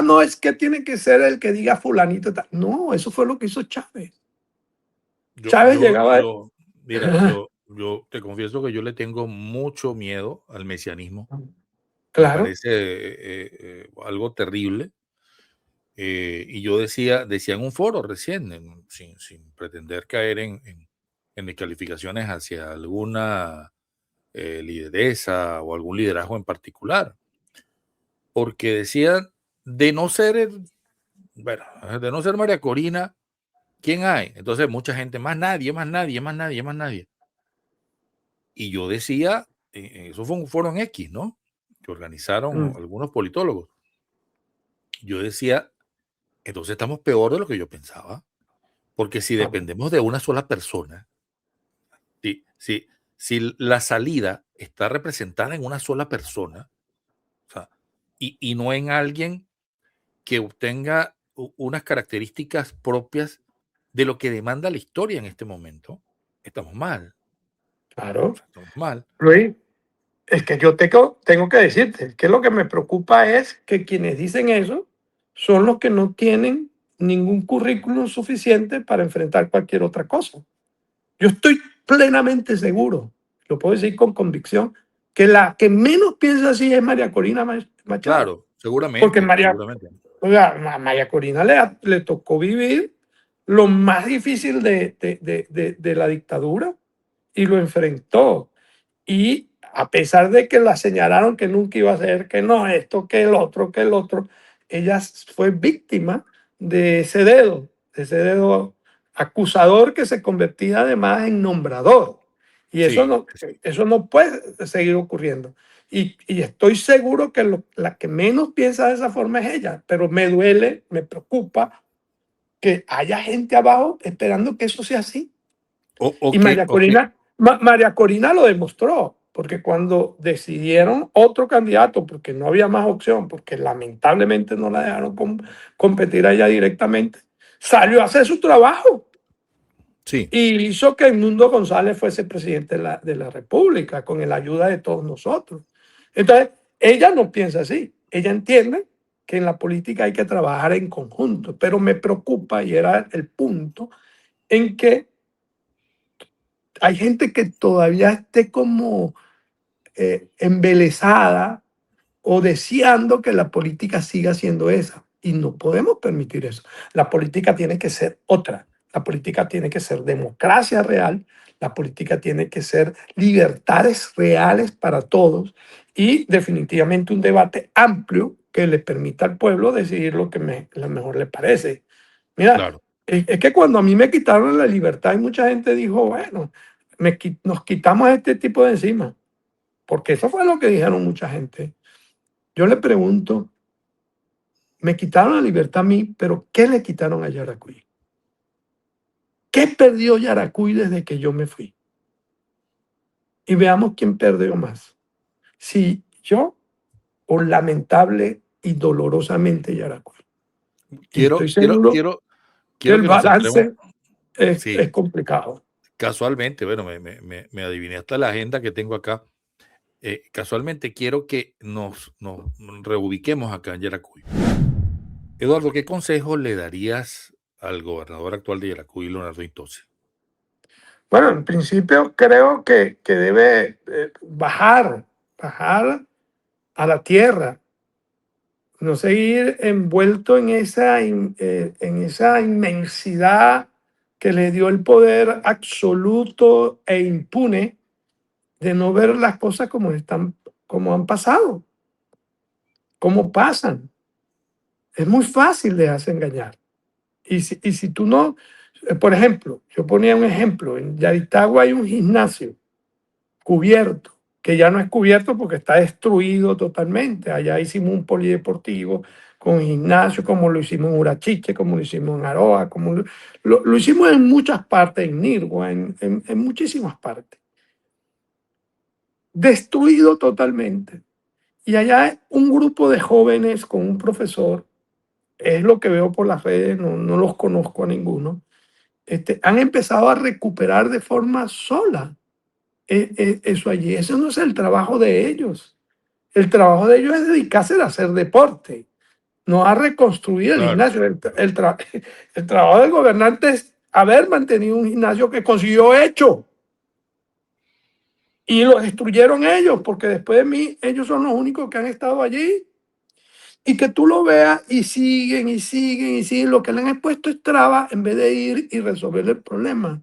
no, es que tiene que ser el que diga fulanito. No, eso fue lo que hizo Chávez.
Yo,
Chávez
yo,
llegaba,
yo, mira, yo te confieso que yo le tengo mucho miedo al mesianismo. Me
claro,
parece algo terrible. Y yo decía en un foro recién, sin pretender caer en descalificaciones hacia alguna lideresa o algún liderazgo en particular, porque decía, de no ser, bueno, de no ser María Corina, ¿quién hay? Entonces mucha gente, más nadie, más nadie, más nadie, más nadie. Y yo decía, eso fue un foro en X, ¿no? Que organizaron
mm,
algunos politólogos. Yo decía, entonces estamos peor de lo que yo pensaba, porque si
vamos,
dependemos de una sola persona, si la salida está representada en una sola persona, o sea, y no en alguien que obtenga unas características propias de lo que demanda la historia en este momento, estamos mal, o
claro.
sea, estamos mal.
Luis, es que yo tengo que decirte que lo que me preocupa es que quienes dicen eso son los que no tienen ningún currículum suficiente para enfrentar cualquier otra cosa. Yo estoy plenamente seguro, lo puedo decir con convicción, que la que menos piensa así es María Corina Machado.
Claro,
Porque
seguramente,
María,
seguramente.
oiga, María Corina le tocó vivir lo más difícil de la dictadura y lo enfrentó. Y a pesar de que la señalaron que nunca iba a ser, que no esto, que el otro, ella fue víctima de ese dedo acusador que se convertía además en nombrador. Y
Sí,
eso no puede seguir ocurriendo. Y estoy seguro que la que menos piensa de esa forma es ella, pero me duele, me preocupa que haya gente abajo esperando que eso sea así. Y María Corina lo demostró, porque cuando decidieron otro candidato, porque no había más opción, porque lamentablemente no la dejaron competir a ella directamente, salió a hacer su trabajo
sí,
y hizo que Edmundo González fuese presidente de la República, con la ayuda de todos nosotros. Entonces, ella no piensa así, ella entiende que en la política hay que trabajar en conjunto, pero me preocupa, y era el punto, en que hay gente que todavía esté como embelesada o deseando que la política siga siendo esa. Y no podemos permitir eso. La política tiene que ser otra. La política tiene que ser democracia real. La política tiene que ser libertades reales para todos y definitivamente un debate amplio que le permita al pueblo decidir lo que lo mejor le parece. Mira,
claro.
es que cuando a mí me quitaron la libertad, y mucha gente dijo, bueno, nos quitamos este tipo de encima, porque eso fue lo que dijeron mucha gente. Yo le pregunto, me quitaron la libertad a mí, pero ¿qué le quitaron a Yaracuy? ¿Qué perdió Yaracuy desde que yo me fui? Y veamos quién perdió más. Si yo o lamentable y dolorosamente Yaracuy. Y estoy
Quiero, quiero,
seguro
quiero,
que
quiero
el
que nos centremos.
balance
Sí,
es complicado.
casualmente, bueno, me adiviné hasta la agenda que tengo acá. Casualmente quiero que nos reubiquemos acá en Yaracuy. Eduardo, ¿qué consejo le darías al gobernador actual de Yaracuy, Leonardo Intose?
Bueno, en principio creo que debe bajar a la tierra, no seguir envuelto en esa inmensidad que le dio el poder absoluto e impune de no ver las cosas como están, como han pasado, como pasan. Es muy fácil dejarse engañar. Y si tú no, por ejemplo, yo ponía un ejemplo, en Yaritagua hay un gimnasio cubierto, que ya no es cubierto porque está destruido totalmente. Allá hicimos un polideportivo con gimnasio, como lo hicimos en Urachiche, como lo hicimos en Aroa, como lo hicimos en muchas partes, en Nirgua, en muchísimas partes. Destruido totalmente. Y allá hay un grupo de jóvenes con un profesor, es lo que veo por las redes, no los conozco a ninguno, han empezado a recuperar de forma sola eso allí. Eso no es el trabajo de ellos. El trabajo de ellos es dedicarse a hacer deporte, no a reconstruir el
Claro,
gimnasio. El trabajo del gobernante es haber mantenido un gimnasio que consiguió hecho y lo destruyeron ellos, porque después de mí, ellos son los únicos que han estado allí. Y que tú lo veas y siguen y siguen y siguen. Lo que le han expuesto es trabas en vez de ir y resolver el problema.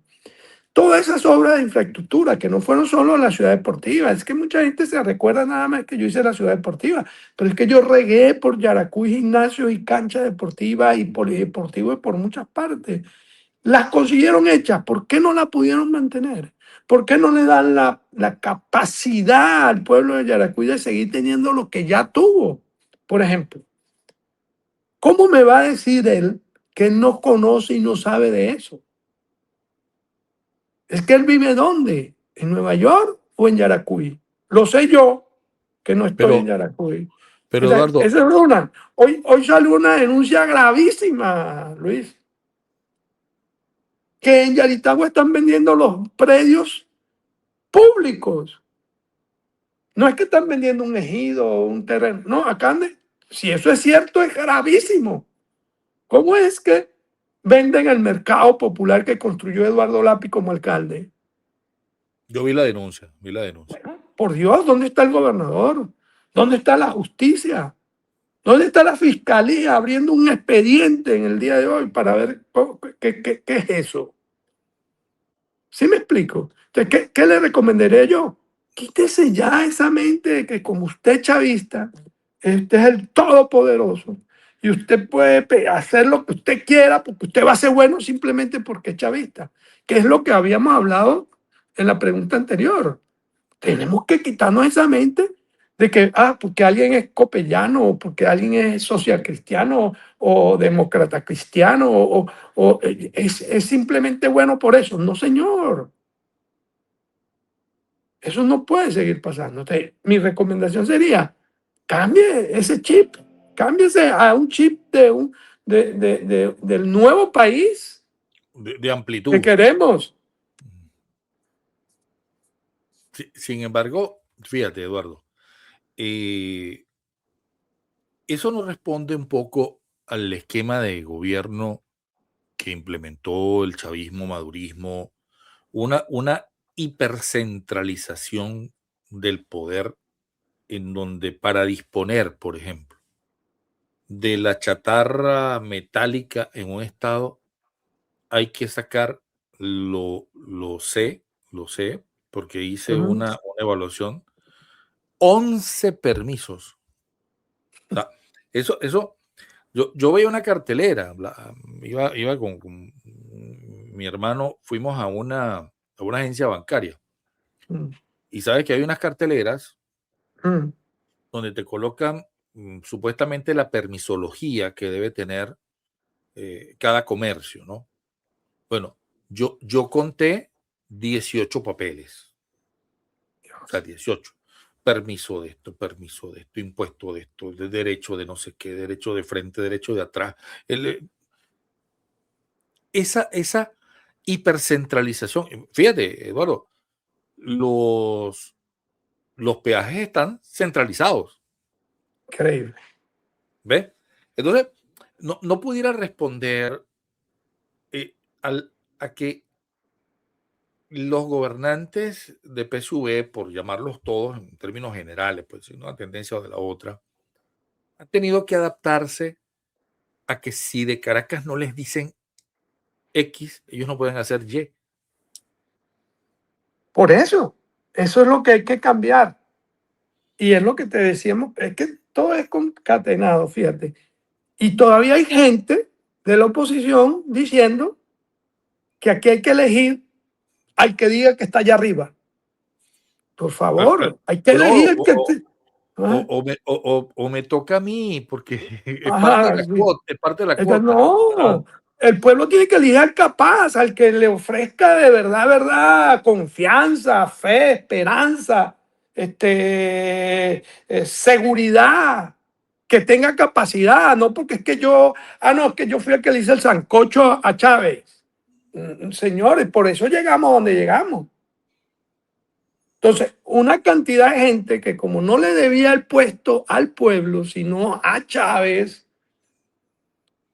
Todas esas obras de infraestructura, que no fueron solo la ciudad deportiva, es que mucha gente se recuerda nada más que yo hice la ciudad deportiva, pero es que yo regué por Yaracuy, gimnasio y cancha deportiva y polideportivo y por muchas partes. Las consiguieron hechas, ¿por qué no la pudieron mantener? ¿Por qué no le dan la capacidad al pueblo de Yaracuy de seguir teniendo lo que ya tuvo? Por ejemplo, ¿cómo me va a decir él que no conoce y no sabe de eso? Es que él vive ¿dónde? ¿En Nueva York o en Yaracuy? Lo sé yo, que no estoy en
pero,
Yaracuy.
pero
Entonces,
Eduardo,
esa es una. Hoy salió una denuncia gravísima, Luis, que en Yaritagua están vendiendo los predios públicos. No es que están vendiendo un ejido o un terreno. No, si eso es cierto, es gravísimo. ¿Cómo es que venden el mercado popular que construyó Eduardo Lapi como alcalde?
Yo vi la denuncia, vi la denuncia.
Bueno, por Dios, ¿dónde está el gobernador? ¿Dónde está la justicia? ¿Dónde está la fiscalía abriendo un expediente en el día de hoy para ver qué es eso? ¿Sí me explico? Entonces, ¿qué le recomendaría yo? Quítese ya esa mente de que como usted es chavista, este es el todopoderoso y usted puede hacer lo que usted quiera porque usted va a ser bueno simplemente porque es chavista, que es lo que habíamos hablado en la pregunta anterior. Tenemos que quitarnos esa mente de que, porque alguien es copellano o porque alguien es social cristiano o demócrata cristiano o es simplemente bueno por eso. No, señor. Eso no puede seguir pasando. Entonces, mi recomendación sería, cambie ese chip, cámbiese a un chip del nuevo país
De
que
amplitud.
queremos.
Sin embargo, fíjate, Eduardo, eh, eso nos responde un poco al esquema de gobierno que implementó el chavismo, madurismo, una hipercentralización del poder en donde para disponer, por ejemplo, de la chatarra metálica en un estado, hay que sacar, lo sé, porque hice
Ujú,
una evaluación, 11 permisos. O sea, eso yo veía una cartelera, iba con mi hermano, fuimos a una agencia bancaria,
mm,
y sabes que hay unas carteleras
mm.
donde te colocan, supuestamente la permisología que debe tener, cada comercio, ¿no? Bueno, yo conté 18 papeles, o sea, 18. Permiso de esto, impuesto de esto, de derecho de no sé qué, derecho de frente, derecho de atrás. El, esa hipercentralización. Fíjate, Eduardo, los, los peajes están centralizados,
Increíble.
¿ves? Entonces, no pudiera responder, eh, a que los gobernantes de PSV, por llamarlos todos en términos generales, pues si una tendencia o de la otra, han tenido que adaptarse a que si de Caracas no les dicen X, ellos no pueden hacer Y.
Por eso es lo que hay que cambiar. Y es lo que te decíamos, es que todo es concatenado, fíjate. Y todavía hay gente de la oposición diciendo que aquí hay que elegir al que diga que está allá arriba. Por favor, hay que
No,
elegir el que esté. ¿Ah?
o me toca a mí, porque es parte de
Ajá,
la
sí.
cuota, es parte de la
Entonces,
cuota. Ah,
no, el pueblo tiene que elegir al capaz, al que le ofrezca de verdad, confianza, fe, esperanza, seguridad, que tenga capacidad, no porque es que no, es que yo fui el que le hice el sancocho a Chávez. Señores, por eso llegamos a donde llegamos. Entonces, una cantidad de gente que como no le debía el puesto al pueblo, sino a Chávez,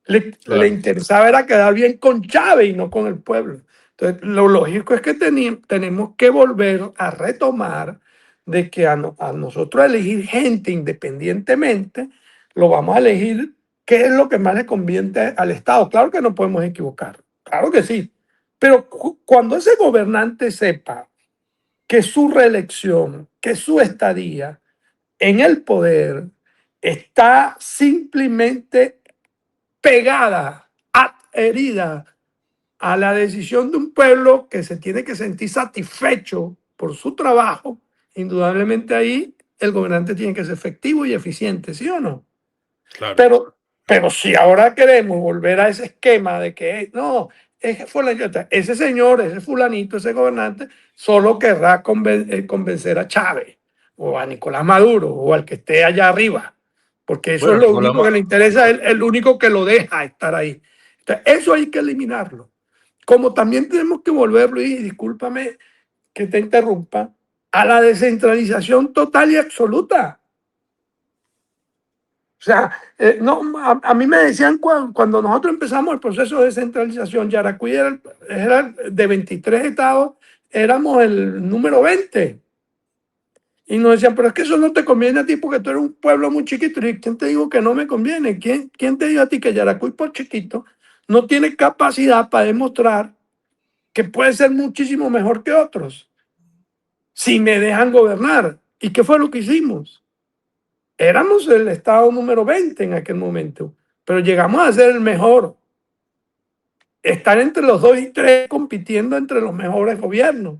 le
claro,
interesaba era quedar bien con Chávez y no con el pueblo. Entonces, lo lógico es que tenemos que volver a retomar de que a nosotros elegir gente independientemente, lo vamos a elegir qué es lo que más le conviene al Estado. Claro que no podemos equivocar, claro que sí, pero cuando ese gobernante sepa que su reelección, que su estadía en el poder está simplemente pegada, adherida a la decisión de un pueblo que se tiene que sentir satisfecho por su trabajo, indudablemente ahí el gobernante tiene que ser efectivo y eficiente, ¿sí o no?
claro.
Pero si ahora queremos volver a ese esquema de que no, ese señor, ese fulanito, ese gobernante, solo querrá convencer a Chávez o a Nicolás Maduro o al que esté allá arriba, porque eso es
Bueno,
lo único que le interesa, es el único que lo deja estar ahí. Entonces, eso hay que eliminarlo. Como también tenemos que volver, Luis, y discúlpame que te interrumpa, a la descentralización total y absoluta. O sea, no, a mí me decían cuando nosotros empezamos el proceso de descentralización, Yaracuy era de 23 estados, éramos el número 20. Y nos decían, pero es que eso no te conviene a ti porque tú eres un pueblo muy chiquito. Y ¿quién te dijo que no me conviene? ¿Quién te dijo a ti que Yaracuy por chiquito no tiene capacidad para demostrar que puede ser muchísimo mejor que otros si me dejan gobernar? ¿Y qué fue lo que hicimos? Éramos el estado número 20 en aquel momento, pero llegamos a ser el mejor. Estar entre los 2 y 3 compitiendo entre los mejores gobiernos.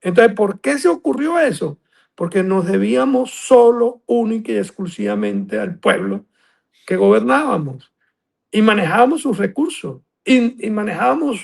Entonces, ¿por qué se ocurrió eso? Porque nos debíamos solo, única y exclusivamente al pueblo que gobernábamos y manejábamos sus recursos y manejábamos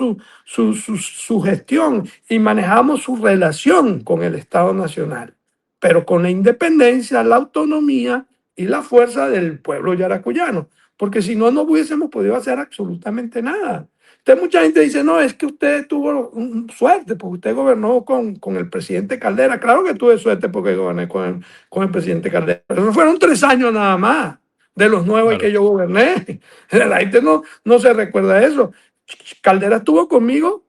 su gestión y manejábamos su relación con el Estado Nacional, pero con la independencia, la autonomía y la fuerza del pueblo yaracuyano, porque si no, no hubiésemos podido hacer absolutamente nada. Entonces mucha gente dice, no, es que usted tuvo suerte, porque usted gobernó con el presidente Caldera. Claro que tuve suerte porque goberné con el presidente Caldera, pero no fueron 3 años nada más de los 9
Claro.
que yo goberné. La gente no se recuerda de eso. Caldera estuvo conmigo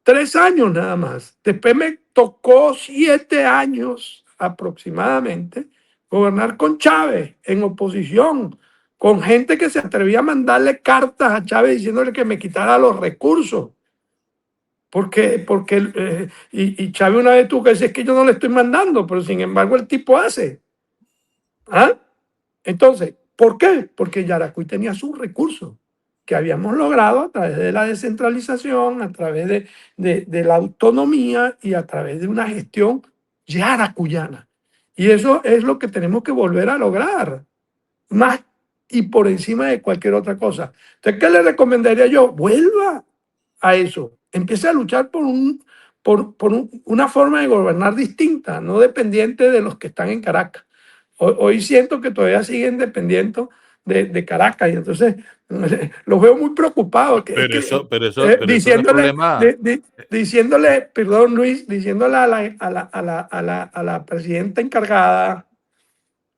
3 años nada más. Después me tocó 7 años aproximadamente gobernar con Chávez en oposición, con gente que se atrevía a mandarle cartas a Chávez diciéndole que me quitara los recursos. Y Chávez una vez tuvo que decir, es que yo no le estoy mandando, pero sin embargo el tipo hace. ¿Ah? Entonces, ¿por qué? Porque Yaracuy tenía sus recursos que habíamos logrado a través de la descentralización, a través de la autonomía y a través de una gestión yaracuyana. Y eso es lo que tenemos que volver a lograr, más y por encima de cualquier otra cosa. Entonces, ¿qué le recomendaría yo? Vuelva a eso. Empiece a luchar una forma de gobernar distinta, no dependiente de los que están en Caracas. Hoy siento que todavía siguen dependiendo de Caracas y entonces los veo muy preocupados.
Pero eso no es problema.
Diciéndole, perdón Luis, diciéndole a la presidenta encargada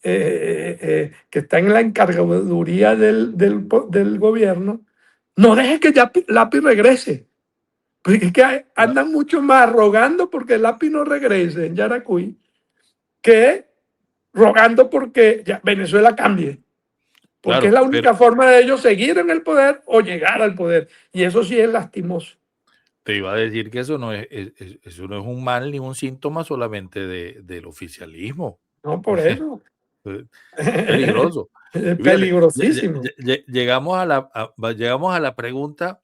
que está en la encargaduría del gobierno, no deje que ya Lapi regrese. Porque es que andan mucho más rogando porque el Lapi no regrese en Yaracuy que rogando porque ya Venezuela cambie. Porque es
Claro,
la
pero
única forma de ellos seguir en el poder o llegar al poder. Y eso sí es lastimoso.
te iba a decir que eso no es un mal ni un síntoma solamente del oficialismo.
No, por eso.
Es peligroso.
Es
Y fíjate,
peligrosísimo.
llegamos a la pregunta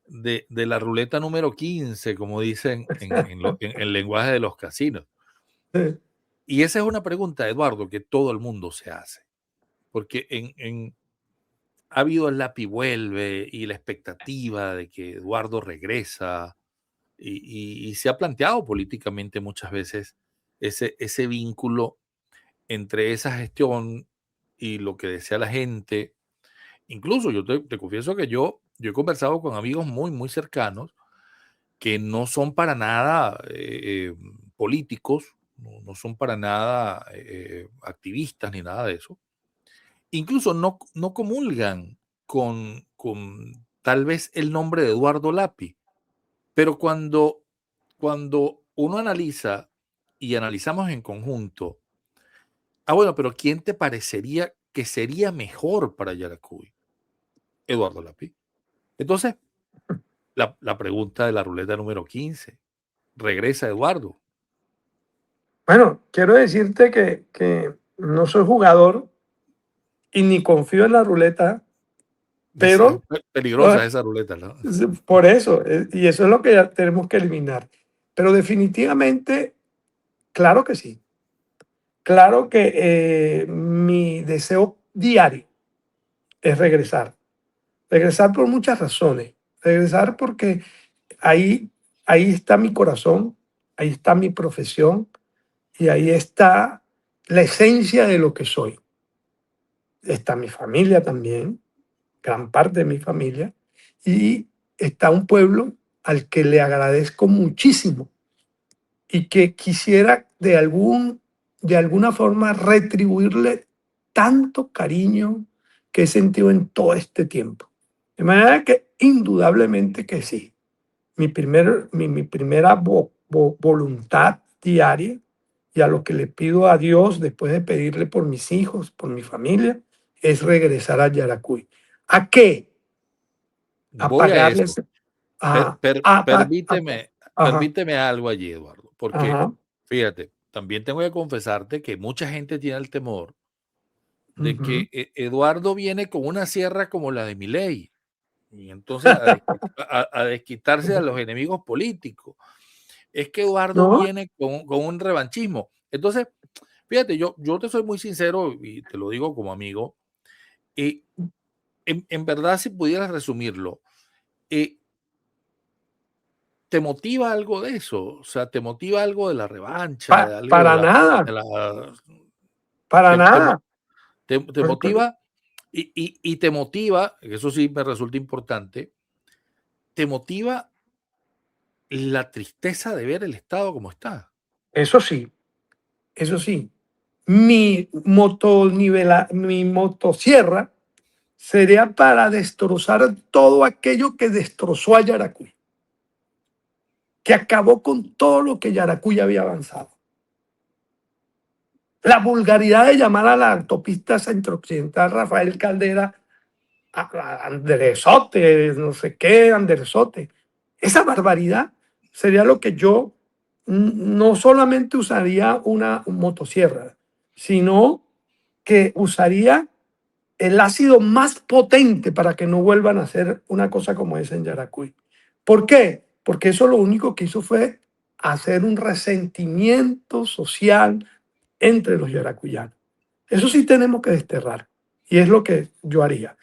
de la ruleta número 15, como dicen en el lenguaje de los casinos. Y esa es una pregunta, Eduardo, que todo el mundo se hace. Porque ha habido el lápiz vuelve y la expectativa de que Eduardo regresa y se ha planteado políticamente muchas veces ese vínculo entre esa gestión y lo que desea la gente. Incluso yo te confieso que yo he conversado con amigos muy, muy cercanos que no son para nada políticos, no son para nada activistas ni nada de eso. Incluso no comulgan con tal vez el nombre de Eduardo Lapi, pero cuando uno analiza y analizamos en conjunto, bueno, pero ¿quién te parecería que sería mejor para Yaracuy? Eduardo Lapi. Entonces, la pregunta de la ruleta número 15, ¿regresa Eduardo?
Bueno, quiero decirte que no soy jugador y ni confío en la ruleta,
Es
pero
peligrosa esa ruleta, ¿no?
por eso, y eso es lo que ya tenemos que eliminar. Pero definitivamente, claro que sí. Claro que mi deseo diario es regresar. Regresar por muchas razones. Regresar porque ahí, ahí está mi corazón, ahí está mi profesión y ahí está la esencia de lo que soy. Está mi familia también, gran parte de mi familia, y está un pueblo al que le agradezco muchísimo y que quisiera de alguna forma retribuirle tanto cariño que he sentido en todo este tiempo. De manera que indudablemente que sí. Mi primera voluntad diaria y a lo que le pido a Dios después de pedirle por mis hijos, por mi familia, es regresar a Yaracuy. ¿A qué? A
Voy a eso.
pagarles, a
Permíteme,
ajá,
permíteme algo allí, Eduardo, porque
ajá,
fíjate, también tengo que confesarte que mucha gente tiene el temor de
ujú.
que Eduardo viene con una sierra como la de Milei, y entonces a desquitarse a los enemigos políticos. Es que Eduardo
No,
viene con un revanchismo. Entonces, fíjate, yo te soy muy sincero y te lo digo como amigo, y en verdad, si pudieras resumirlo, eh, ¿te motiva algo de eso? O sea, ¿te motiva algo de la revancha, de algo
para nada,
de la
para
te te mo
nada.
te
Pues, pues,
motiva y te motiva, eso sí me resulta importante, te motiva la tristeza de ver el Estado como está?
eso sí, eso sí. Mi motosierra sería para destrozar todo aquello que destrozó a Yaracuy, que acabó con todo lo que Yaracuy había avanzado. La vulgaridad de llamar a la autopista centro-occidental Rafael Caldera a Andresote, no sé qué, Andresote. Esa barbaridad sería lo que yo no solamente usaría una motosierra, sino que usaría el ácido más potente para que no vuelvan a hacer una cosa como esa en Yaracuy. ¿Por qué? Porque eso lo único que hizo fue hacer un resentimiento social entre los yaracuyanos. Eso sí tenemos que desterrar. Y es lo que yo haría.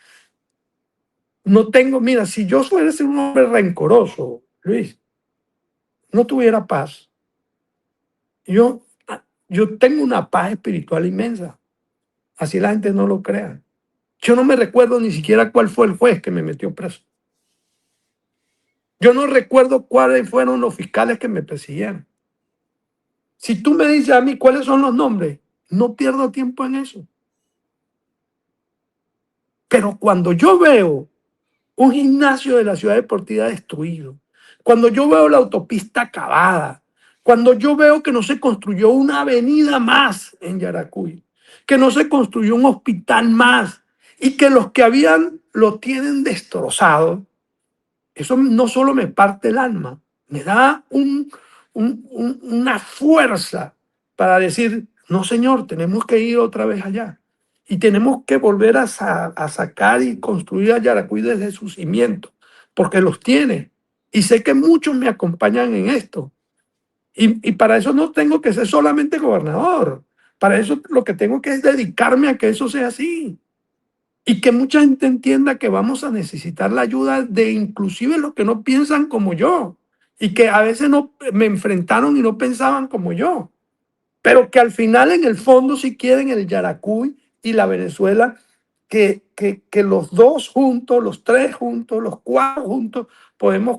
No tengo, mira, si yo fuese un hombre rencoroso, Luis, no tuviera paz. Yo, yo tengo una paz espiritual inmensa. Así la gente no lo crea. Yo no me recuerdo ni siquiera cuál fue el juez que me metió preso. Yo no recuerdo cuáles fueron los fiscales que me persiguieron. Si tú me dices a mí cuáles son los nombres, no pierdo tiempo en eso. Pero cuando yo veo un gimnasio de la ciudad deportiva destruido, cuando yo veo la autopista acabada, cuando yo veo que no se construyó una avenida más en Yaracuy, que no se construyó un hospital más y que los que habían lo tienen destrozado, eso no solo me parte el alma, me da una fuerza para decir, no señor, tenemos que ir otra vez allá. Y tenemos que volver a sacar y construir a Yaracuy desde sus cimientos, porque los tiene. Y sé que muchos me acompañan en esto. Y para eso no tengo que ser solamente gobernador. Para eso lo que tengo que es dedicarme a que eso sea así. Y que mucha gente entienda que vamos a necesitar la ayuda de inclusive los que no piensan como yo y que a veces no me enfrentaron y no pensaban como yo, pero que al final en el fondo sí quieren el Yaracuy y la Venezuela, que los dos juntos, los tres juntos, los cuatro juntos podemos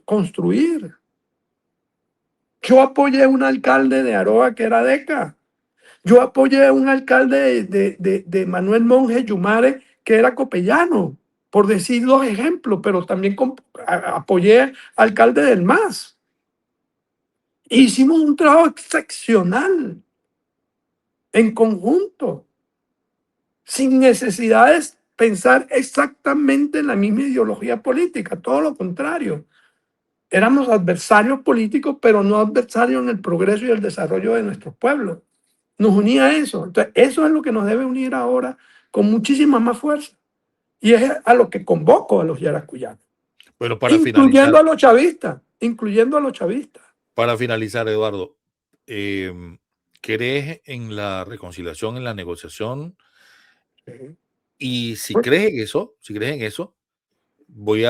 construir. Yo apoyé a un alcalde de Aroa que era DECA. Yo apoyé a un alcalde de Manuel Monge Yumare que era copellano, por decir dos ejemplos, pero también apoyé al alcalde del MAS. Hicimos un trabajo excepcional en conjunto, sin necesidades de pensar exactamente en la misma ideología política, todo lo contrario. Éramos adversarios políticos, pero no adversarios en el progreso y el desarrollo de nuestros pueblos. Nos unía eso. Entonces, eso es lo que nos debe unir ahora con muchísima más fuerza. Y es a lo que convoco a los yaracuyanos,
Pero
incluyendo a los chavistas, incluyendo a los chavistas.
para finalizar, Eduardo, ¿crees en la reconciliación, en la negociación?
Sí.
Y si
Pues,
crees en eso, si crees en eso, voy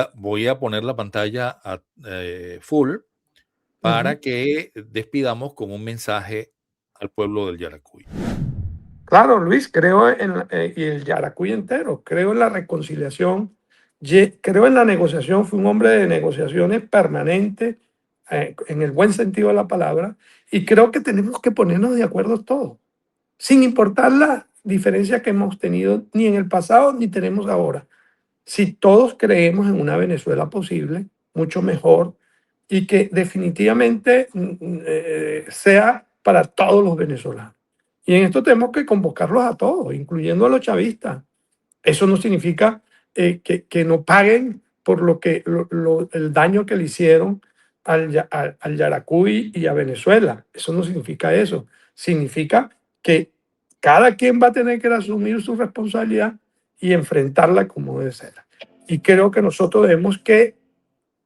a poner la pantalla a full
ujú.
para que despidamos con un mensaje al pueblo del Yaracuy.
Claro, Luis, creo y el Yaracuy entero, creo en la reconciliación, creo en la negociación, fui un hombre de negociaciones permanentes, en el buen sentido de la palabra, y creo que tenemos que ponernos de acuerdo todos, sin importar diferencias que hemos tenido ni en el pasado ni tenemos ahora. Si todos creemos en una Venezuela posible, mucho mejor, y que definitivamente sea para todos los venezolanos. Y en esto tenemos que convocarlos a todos, incluyendo a los chavistas. Eso no significa que no paguen por el daño que le hicieron al Yaracuy y a Venezuela. Eso no significa eso. Significa que cada quien va a tener que asumir su responsabilidad y enfrentarla como debe ser. Y creo que nosotros debemos que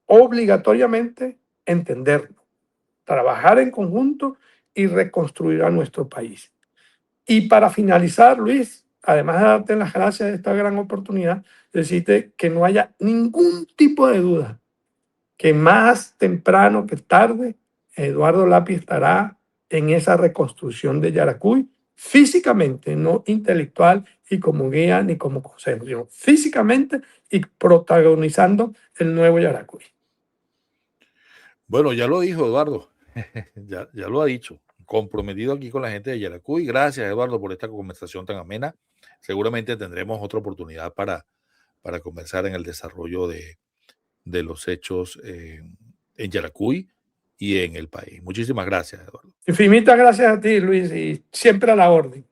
obligatoriamente entenderlo, trabajar en conjunto y reconstruir a nuestro país. Y para finalizar, Luis, además de darte las gracias de esta gran oportunidad, decirte que no haya ningún tipo de duda que más temprano que tarde, Eduardo Lapi estará en esa reconstrucción de Yaracuy, físicamente, no intelectual y como guía ni como consejo, sino físicamente y protagonizando el nuevo Yaracuy.
Bueno, ya lo dijo Eduardo, ya lo ha dicho, comprometido aquí con la gente de Yaracuy. Gracias, Eduardo, por esta conversación tan amena. Seguramente tendremos otra oportunidad para conversar en el desarrollo de los hechos en Yaracuy y en el país. Muchísimas gracias, Eduardo.
Infinitas gracias a ti, Luis, y siempre a la orden.